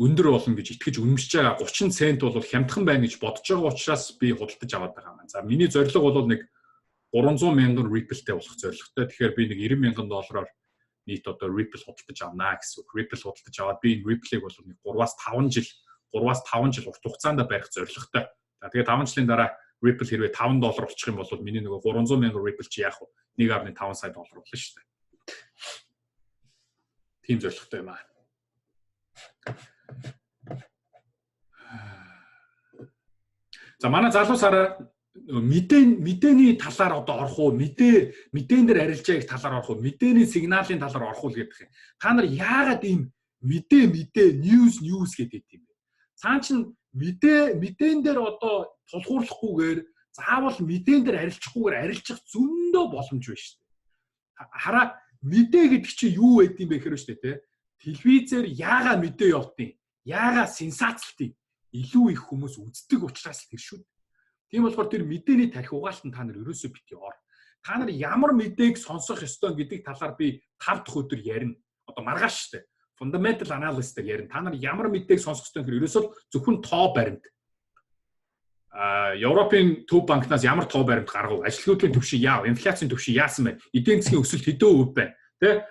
өндөр болно гэж итгэж үнэмшиж байгаа 30 цент бол хямдхан байна гэж бодож байгаа учраас би худалдаж аваад байгаа юм. За миний зорилго бол нэг 300 мянган Ripple-тэй болох зорилготой. Тэгэхээр би нэг 90 мянган доллараар нийт одоо Ripple худалдаж авнаа гэсэн үг. Ripple худалдаж аваад би энэ Ripple-ийг бол нэг 3-аас 5 жил урт хугацаанд барих зорилготой. За тэгээ 5 жилийн дараа Ripple хэрвээ $5 болчих юм бол миний нөгөө 300 мянган Ripple чи яах вэ? 1.5 сая доллар болно шүү дээ. Тийм зорилготой юм аа. За манай залуусаараа мэдээний талаар одоо орох уу, мэдэн дээр арилжааг талаар орох уу, мэдээний сигналын талаар орох уу гэдэг юм. Та нар яагаад ийм мэдээ news гэдэг юм бэ? Цаан чин мэдэн дээр одоо тулгуурлахгүйгээр заавал мэдэн дээр арилжахгүйгээр арилжих зөндөө боломж байна шүү дээ. Хараа мэдээ гэдэг чинь юу байд юм бэ гэхээр шүү дээ, телевизээр яагаад мэдээ явуулдیں۔ Яагаад сенсацлтыг илүү их хүмүүс үздэг учраас тэр шүү. Тийм болохоор тэр мэдээний тарих угаалтанд та нар ерөөсөө бити ор. Та нар ямар мэдээг сонсох ёстой гэдэг талаар би 5 дахь өдөр ярина. Одоо маргааш шүү дээ. Fundamental analysis дээр ярина. Та нар ямар мэдээг сонсох ёстой гэхээр ерөөсөө зөвхөн тоо баримт. Европын төв банкнаас ямар тоо баримт гаргав? Ажилгүйдлийн түвшин яав? Инфляцийн түвшин яасан бэ? Эдийн засгийн өсөлт хэдэн %? Тэ?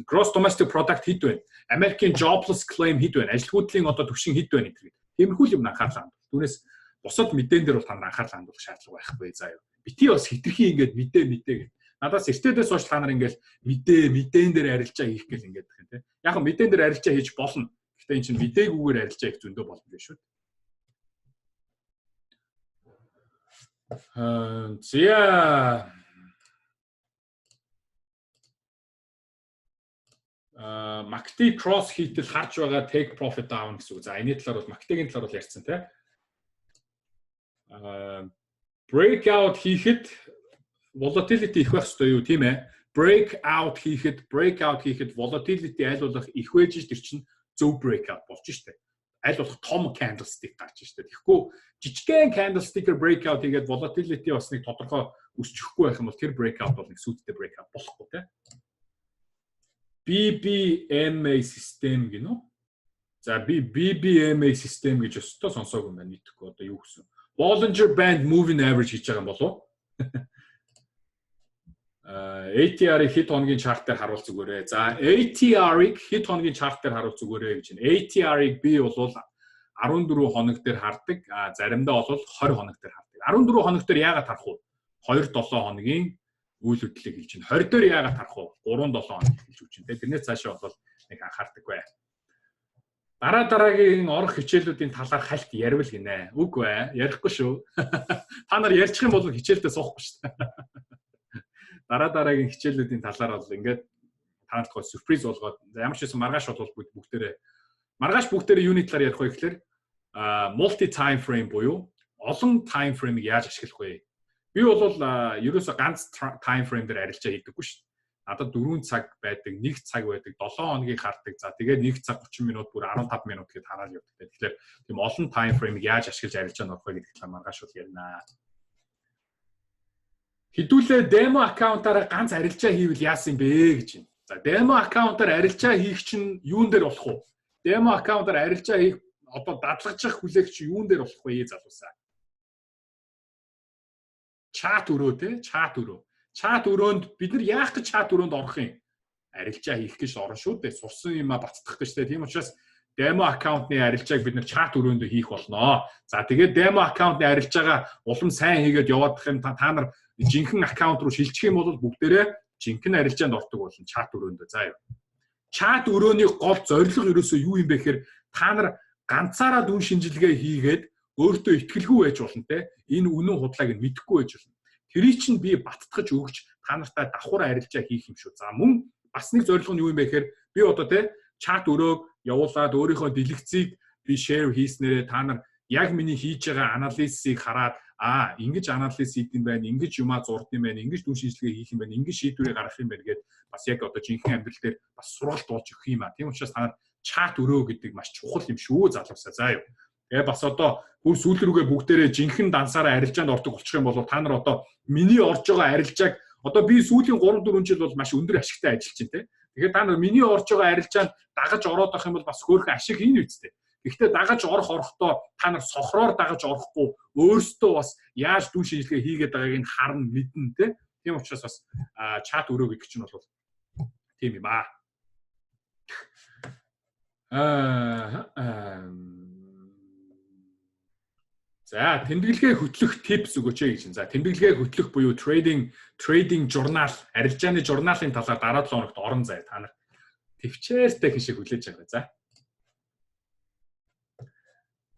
Gross domestic product хэд вэ? American jobless claim хэд вэ? Ажилгүйдлийн одоо түвшин хэд вэ гэдэг. Тиймэрхүү юм анхаарлаа хандуул. Түүнээс бусад мэдэн дээр бол та нар анхаарлаа хандуулах шаардлага байхгүй заа юу. Бити бас хитрхи ингээд мэдээ гэдэг. Надаас эртээдээс хойш та нар ингээд мэдэн дээр арилжаа хийх гэл ингээд гэх юм те. Яг мэдэн дээр арилжаа хийж болно. Гэтэ энэ чинь мдэггүйгээр арилжаа их зөндөө боломж шүү. За MACD cross хийтэл харж байгаа take profit down гэсэн үг. За энэ талаар бол MACD-ийн талаар бол ярьсан тий. Breakout хийхэд volatility их байх ёстой юу тийм ээ. Breakout хийхэд volatility аль болох их байж тэр чинь зөв breakout болж штэ. Аль болох том candlestick гарч штэ. Тэгэхгүй жижигхэн candlestick-ээр breakout хийгээд volatility бас нэг тодорхой өсчихгүй байх юм бол тэр breakout бол нэг сүйдтэй breakout болохгүй тий. BBMA систем гинөө. За би BBMA систем гэж өстө сонсоогүй юм байна мэдхгүй одоо юу гэсэн. Bollinger Band Moving Average хийж байгаа юм болов? ATR-ыг хэд хоногийн чарт дээр харуул зүгээрээ. За ATR-ыг хэд хоногийн чарт дээр харуул зүгээрээ гэж байна. ATR-ыг би бол 14 хоног дээр хардаг. Заримдаа бол 20 хоног дээр хардаг. 14 хоног дээр яагаад харах вэ? 2-7 хоногийн үйл хөдлөлийг хэлж байна. 20 дээр яагаад харах вэ? 3-7 хоног хэлж өгч байна. Тэрнээс цаашаа бол нэг анхаардаг бай. Дараагийн орох хичээлүүдийн талаар хальт ярил гинэ. Үгүй ээ, ярихгүй шүү. Та нар ярьчих юм бол хичээлдээ суухгүй шүү. Дараагийн хичээлүүдийн талаар бол ингээд танарт гоо сюрприз болгоод ямар ч байсан маргааш бол бүгдээрээ юуны талаар ярих вэ гэхээр multi time frame буюу олон time frame-ыг яаж ашиглах вэ? Би бол ерөөсө ганц time frame дээр арилжаа хийдэггүй шүү. Надад 4 цаг байдаг, 1 цаг байдаг, 7 хоногийг хардаг. За тэгээд 1 цаг 30 минут бүр 15 минут гээд хараад явдаг. Тэгэхээр тийм олон time frame-ыг яаж ашиглаж арилжаа норох вэ гэдэг талаар маргааш бол ярина. Хэдүүлээ demo аккаунтаараа ганц арилжаа хийвэл яасан бэ гэж байна. За demo аккаунтаар арилжаа хийх чинь юун дээр болох вэ? Demo аккаунтаар арилжаа хийх одоо дадлагжих хүлээгч юун дээр болох вэ залуусаа? Чат өрөө те, чат өрөө. Чат өрөөнд бид нар яах гэж чат өрөөнд орох юм? Арилжаа хийх гэж орно шүү дээ. Сурсан юмаа бацдах гэж те. Тийм учраас demo аккаунтны арилжааг бид нар чат өрөөнд хийх болно. За тэгээд demo аккаунтны арилжаагаа улам сайн хийгээд яваадах юм та нар жинхэнэ аккаунт руу шилжих юм бол бүгдээрээ жинхэнэ арилжаанд ордог болно чат өрөөндөө. За юу. Чат өрөөний гол зорилго ерөөсөө юу юм бэ гэхээр та нар ганцаараа дүн шинжилгээ хийгээд өөртөө итгэлгүй байж болно те. Энэ үнэн худлааг нь мэдэхгүй байж болно. Тэрийг чинь би баттгаж өгч та нартай давхар арилжаа хийх юм шүү. За мөн бас нэг зорилго нь юу юм бэ гэхээр би одоо те чат өрөөг явуулаад өөрийнхөө дэлгэцийг би share хийснээрээ та нар яг миний хийж байгаа анализыг хараад ингэж анализ хийх юм байна, ингэж юмаа зурд юм байна, ингэж дүн шинжилгээ хийх юм байна, ингэж шийдвэрээ гаргах юм байна гэдээ бас яг одоо жинхэнэ амьдрал дээр бас сургалт болж өгөх юм аа. Тийм учраас та нар чат өрөө гэдэг маш чухал юм шүү залуусаа. За юу. Тэгээ бас одоо бүр сүүл рүүгээ бүгдээрээ жинхэнэ дансаараа арилжаанд ордог болчих юм бол та нар одоо миний орж байгаа арилжааг одоо би сүүлийн 3-4 жил бол маш өндөр ашигтай ажиллаж байна те. Тэгэхээр та нар миний орж байгаа арилжаанд дагаж ороод авах юм бол бас хөөрхөн ашиг хийн үсттэй. Гэхдээ дагаж орохдоо та нар сохроор дагаж орохгүй өөрсдөө бас яаж дүн шинжилгээ хийгээд байгааг нь харна мэднэ те. Тийм учраас бас чат өрөө гэдэг чинь бол тийм юм аа. За тэмдэглэгээ хөтлөх tips өгөөч гэж байна. За тэмдэглэгээ хөтлөх буюу trading journal, арилжааны журналын талаар дараа 7 хоногт орон зай та нар төвчээртэй хишээ хүлээж аваа.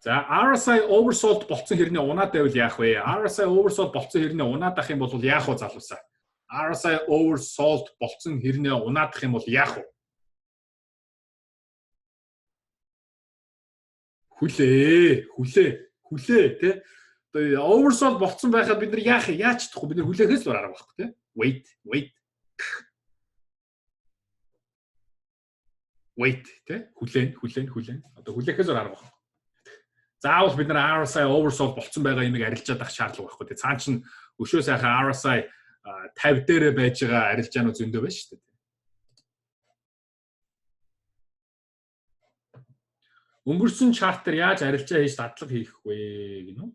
За RSI oversold болцсон хэрний унаад байвал яах вэ? RSI oversold болцсон хэрний унаад ах юм бол яах вэ залуусаа? RSI oversold болцсон хэрний унаадах юм бол яах вэ? Хүлээ тий. Одоо oversold болцсон байхад бид нар яах вэ? Яаж чадахгүй бид нар хүлээхээс л арга байхгүй тий. Wait тий. Хүлээн. Одоо хүлээхээс арга байхгүй. Заавал бид нар RSI oversold болцсон байгаа юмыг арилжаад авах шаардлага байхгүй тий. Цаан чинь өшөө сайхан RSI 50 дээрээ байж байгаа арилжаанууд зөндөө байна шүү дээ. Өнгөрсөн чартер яаж арилжаа хийж дадлага хийх вэ гинөө?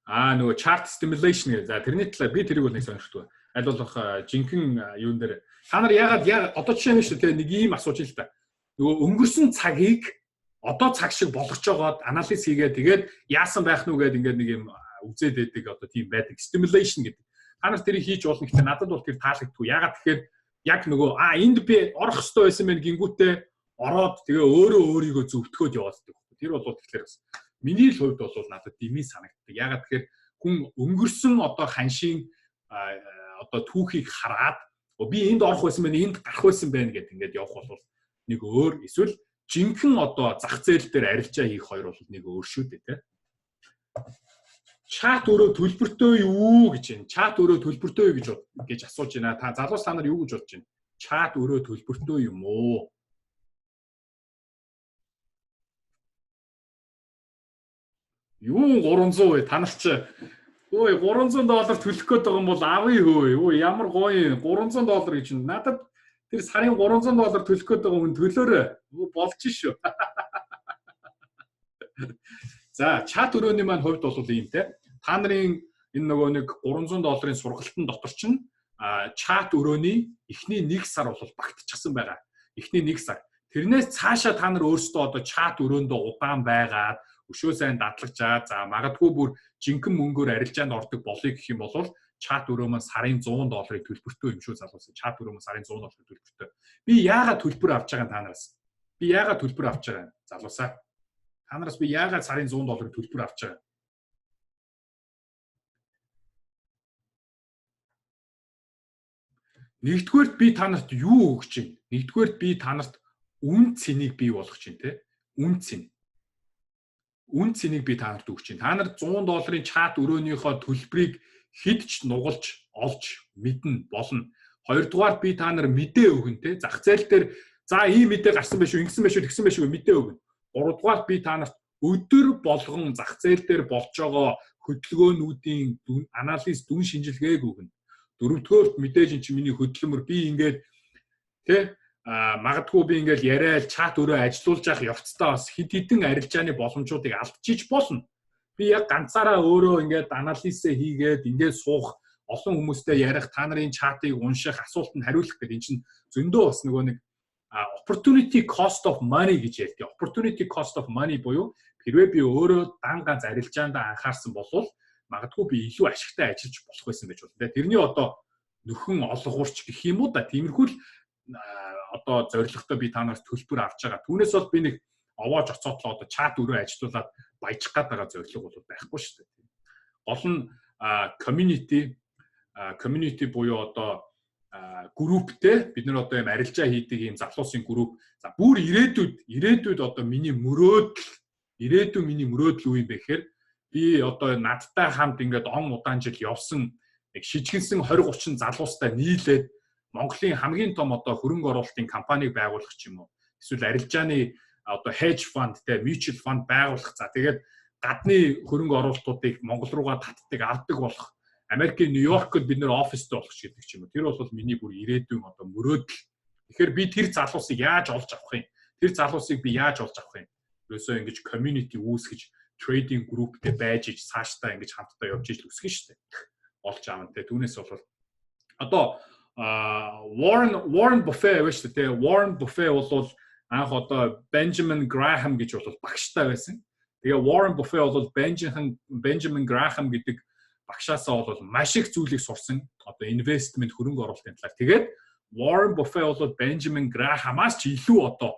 Нөгөө chart stimulation гэх. За тэрний талаар би тэрийг бол нэг сонирхдаг. Аль болох жинхэнэ юун дээр та нар яагаад одоо жишээ нь шүү дээ нэг ийм асууж ил та. Нөгөө өнгөрсөн цагийг одоо цаг шиг болгож жагаад анализ хийгээд тэгээд яасан байх нү гэдэг ингээд нэг юм үзээд байдаг одоо тийм байдаг stimulation гэдэг. Та нар тэрийг хийж болно гэхдээ надад бол тэр таалагдгүй. Яагаад тэгэхээр яг нөгөө энд би орох хэрэгтэй байсан мэн гингүүтээ ороод тэгээ өөрөө өөрийгөө зөвтгөөд явааддаг. Тэр бол тэгэхээр бас миний л хувьд бол надад дэмий санагддаг. Ягаад тэгэхээр хүн өнгөрсөн одоо ханшийн одоо түүхийг хараад би энд орох байсан байна, энд гарах байсан байна гэдээ ингээд явах бол нэг өөр, эсвэл жинхэнэ одоо зах зээл дээр арилжаа хийх хоёр бол нэг өөр шүү дээ, тэ. Чат өөрөө төлбөртэй юу гэж байна? Чат өөрөө төлбөртэй юу гэж асууж байна. Та залуус та нар юу гэж бодож байна? Чат өөрөө төлбөртэй юм уу? Юу 300 вэ? Та нар ч өө $300 төлөх гээд байгаа юм бол авъя хөөе. Өө ямар гоё $300 гэж байна. Надад тэр сарын $300 төлөх гээд байгаа хүн төлөөрэй. Болж шүү. За, чат өрөөний маань хувьд бол ийм те. Та нарын энэ нөгөө нэг $300 сургалтын дотор чинь чат өрөөний эхний 1 сар бол багтчихсан байгаа. Эхний 1 сар. Тэрнээс цаашаа та нар өөрсдөө одоо чат өрөөндөө удаан байгаад өшөө сайн дадлагчаа, за магадгүй бүр жинхэнэ мөнгөөр арилжаанд ордог болъё гэх юм бол чат өрөө маань сарын $100 төлбөртэй юм шүү залуусаа. Чат өрөө маань сарын $100 төлбөртэй. Би яагаад төлбөр авч байгаа танараас? Би яагаад төлбөр авч байгаа залуусаа? Танараас би яагаад сарын $100 төлбөр авч байгаа? Нэгдүгээрт би та нарт юу өгч байна? Нэгдүгээрт би та нарт үн цэнийг бий болгож байна, те? Үн цэн. Үн цэнийг би та нарт өгч байна. Та нар $100 чат өрөөнийхөө төлбөрийг хэд ч нугалж, олж, мэднэ, болно. Хоёрдугаар би та нар мэдээ өгнө, те? Зах зээл дээр за ийм мэдээ гарсан байх шүү, ингэсэн байх шүү, тэгсэн байх шүү мэдээ өгнө. Гуравдугаар би та нарт өдөр болгон зах зээл дээр болж байгаа хөдөлгөөнүүдийн анализ, дүн шинжилгээг өгнө. Дөрөвдүгээр мэдээж эн чинь миний хөдөлмөр би ингээд тэ магадгүй би ингээд яриад чат өрөө ажилуулж явах явцдаа бас хэд хэдэн арилжааны боломжуудыг алдчих болно. Би яг ганцаараа өөрөө ингээд анализээ хийгээд ингээд суух, олон хүмүүстэй ярих, та нарын чатыг унших, асуултанд хариулах гэдэг энэ чинь зөндөө бас нөгөө нэг opportunity cost of money гэж ярьдаг. Opportunity cost of money буюу хэрвээ би өөрөө дан ганц арилжаанд анхаарсан бол магадгүй би илүү ашигтай ажиллаж болох байсан байж болно. Тэрний одоо нөхөн олгуурч гэх юм уу да. Тиймэрхүү л одоо зорилготой би та нараас төлбөр авч байгаа. Түүнээс бол би нэг овоож оцоотлоо одоо чат өрөө ажилуулад баяжих гээд байгаа зорилго бол байхгүй шүү дээ. Гол нь community буюу одоо групптэй бид нар одоо юм арилжаа хийдэг юм залуусын групп. За бүр ирээдүйд одоо миний мөрөөдөл юу юм бэ гэхээр би одоо надтай хамт ингээд удаан жил явсан нэг шижгэнсэн 20-30 залуустай нийлээд Монголын хамгийн том одоо хөрөнгө оруулалтын компанийг байгуулах ч юм уу. Эсвэл арилжааны одоо hedge fund те mutual fund байгуулах. За тэгээд гадны хөрөнгө оруулалтуудыг Монгол руугаа татдаг авдаг болох. Америкийн Нью-Йоркод бид нэр оффистэй болох ч гэдэг ч юм уу. Тэр бол миний бүр ирээдүйн одоо мөрөөдөл. Тэгэхээр би тэр залуусыг яаж олж авах юм? Тэр залуусыг би яаж олж авах юм? Ерөөсөө ингэж community үүсгэж trading groupтэй байж цаашдаа ингэж хамтдаа явж иж үсгэн шүү дээ. Олж аавна те. Түүнээс бол одоо Warren Buffett байж тээ. Warren Buffett бол анх одоо Benjamin Graham гэж бол багштай байсан. Тэгээ Warren Buffett бол Benjamin Graham гэдэг багшаасаа бол маш их зүйлийг сурсан. Одоо investment хөрөнгө оруулалтын талаар. Тэгээд Warren Buffett бол Benjamin Graham-аас ч илүү одоо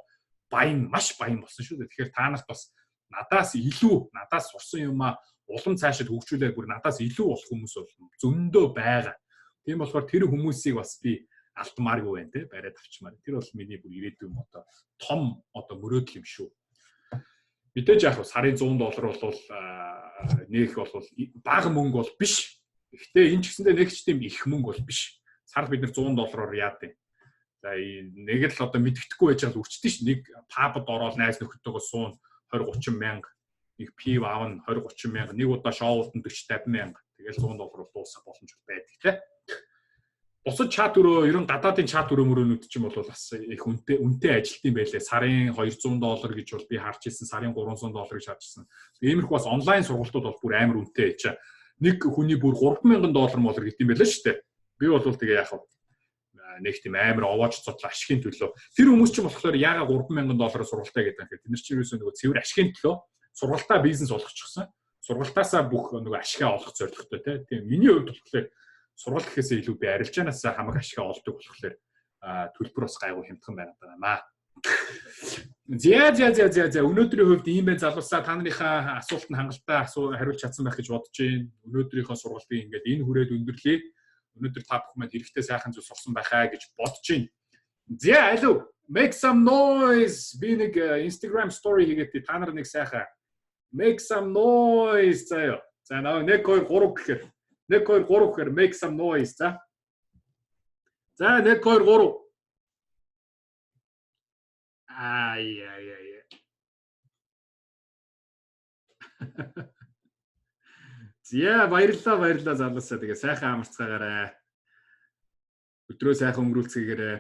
маш баян болсон шүү дээ. Тэгэхээр та нарт бас надаас сурсан юмаа улам цаашид хөгжүүлээд бүр надаас илүү болох хүмүүс бол зөндөө байгаа. Тийм болохоор тэр хүмүүсийг бас би алдмааргүй байна те бариад авчмаар. Тэр бол миний бүр ирээдүйн одоо том одоо мөрөөдөл юм шүү. Мэдээж яг сарын $100 бол нэх бол бага мөнгө бол биш. Гэхдээ энэ ч гэсэндээ нэг ч тийм их мөнгө бол биш. Сард бид нэр $100 яад юм. За нэг л одоо мэддэхгүй байж байгаа л үрчдэж ш. Нэг пабд ороод найз нөхдөдөө суун 20-30 мянга, нэг пив аавн 20-30 мянга, нэг удаа шоунд 40-50 мянга. Тэгэл $100 дуусах боломж байдаг те. Бусад чат өрөө ерөн гадаадын чат өрөө мөрөөнүүд ч юм бол бас их үнэтэй ажилт юм байлээ. Сарын $200 гэж бол би харж ирсэн, сарын $300 гэж харж ирсэн. Иймэрхүү бас онлайн сургалтууд бол бүр амар үнэтэй байж. Нэг хүний бүр $3,000 гэдэг юм байлаа шүү дээ. Би бол тэгээ яах вэ? Нэг тийм амар овоож цодлоо ашигын төлөө. Тэр хүмүүс ч болохоор яагаад $3,000 сургалтаа гэдэг юм. Тэд нар чинь юусэн нөгөө цэвэр ашигын төлөө сургалтаа бизнес болгочихсон. Сургалтаасаа бүх нөгөө ашигаа олох зорилготой тийм. Миний хувьд болохоор сургалт гэхээсээ илүү би арилжаанаас хамаг ашигаа олдог болохоор төлбөр бас гайгүй хямдхан байна даа. За. Өнөөдрийн хувьд ийм байх залуусаа та нарынхаа асуултанд хангалттай хариулж чадсан байх гэж бодож байна. Өнөөдрийнхөө сургалтыг ингээд энэ хүрээд өндөрлөе. Өнөөдөр та бүхэн маань хэрэгтэй сайхан зүйл сурсан байхаа гэж бодож байна. За, алуу. Make some noise. Би нэг Instagram story хийгээд та нар нэг сайхан make some noise заяа. За, 1 2 3 гэхээр 1 2 3 гэхээр make some noise за. За, 1 2 3. Ай. Зя баярлалаа залуусаа. Тэгээ сайхан амарцгаагаарай. Өдрөө сайхан өнгөрүүлцгээгээрэй.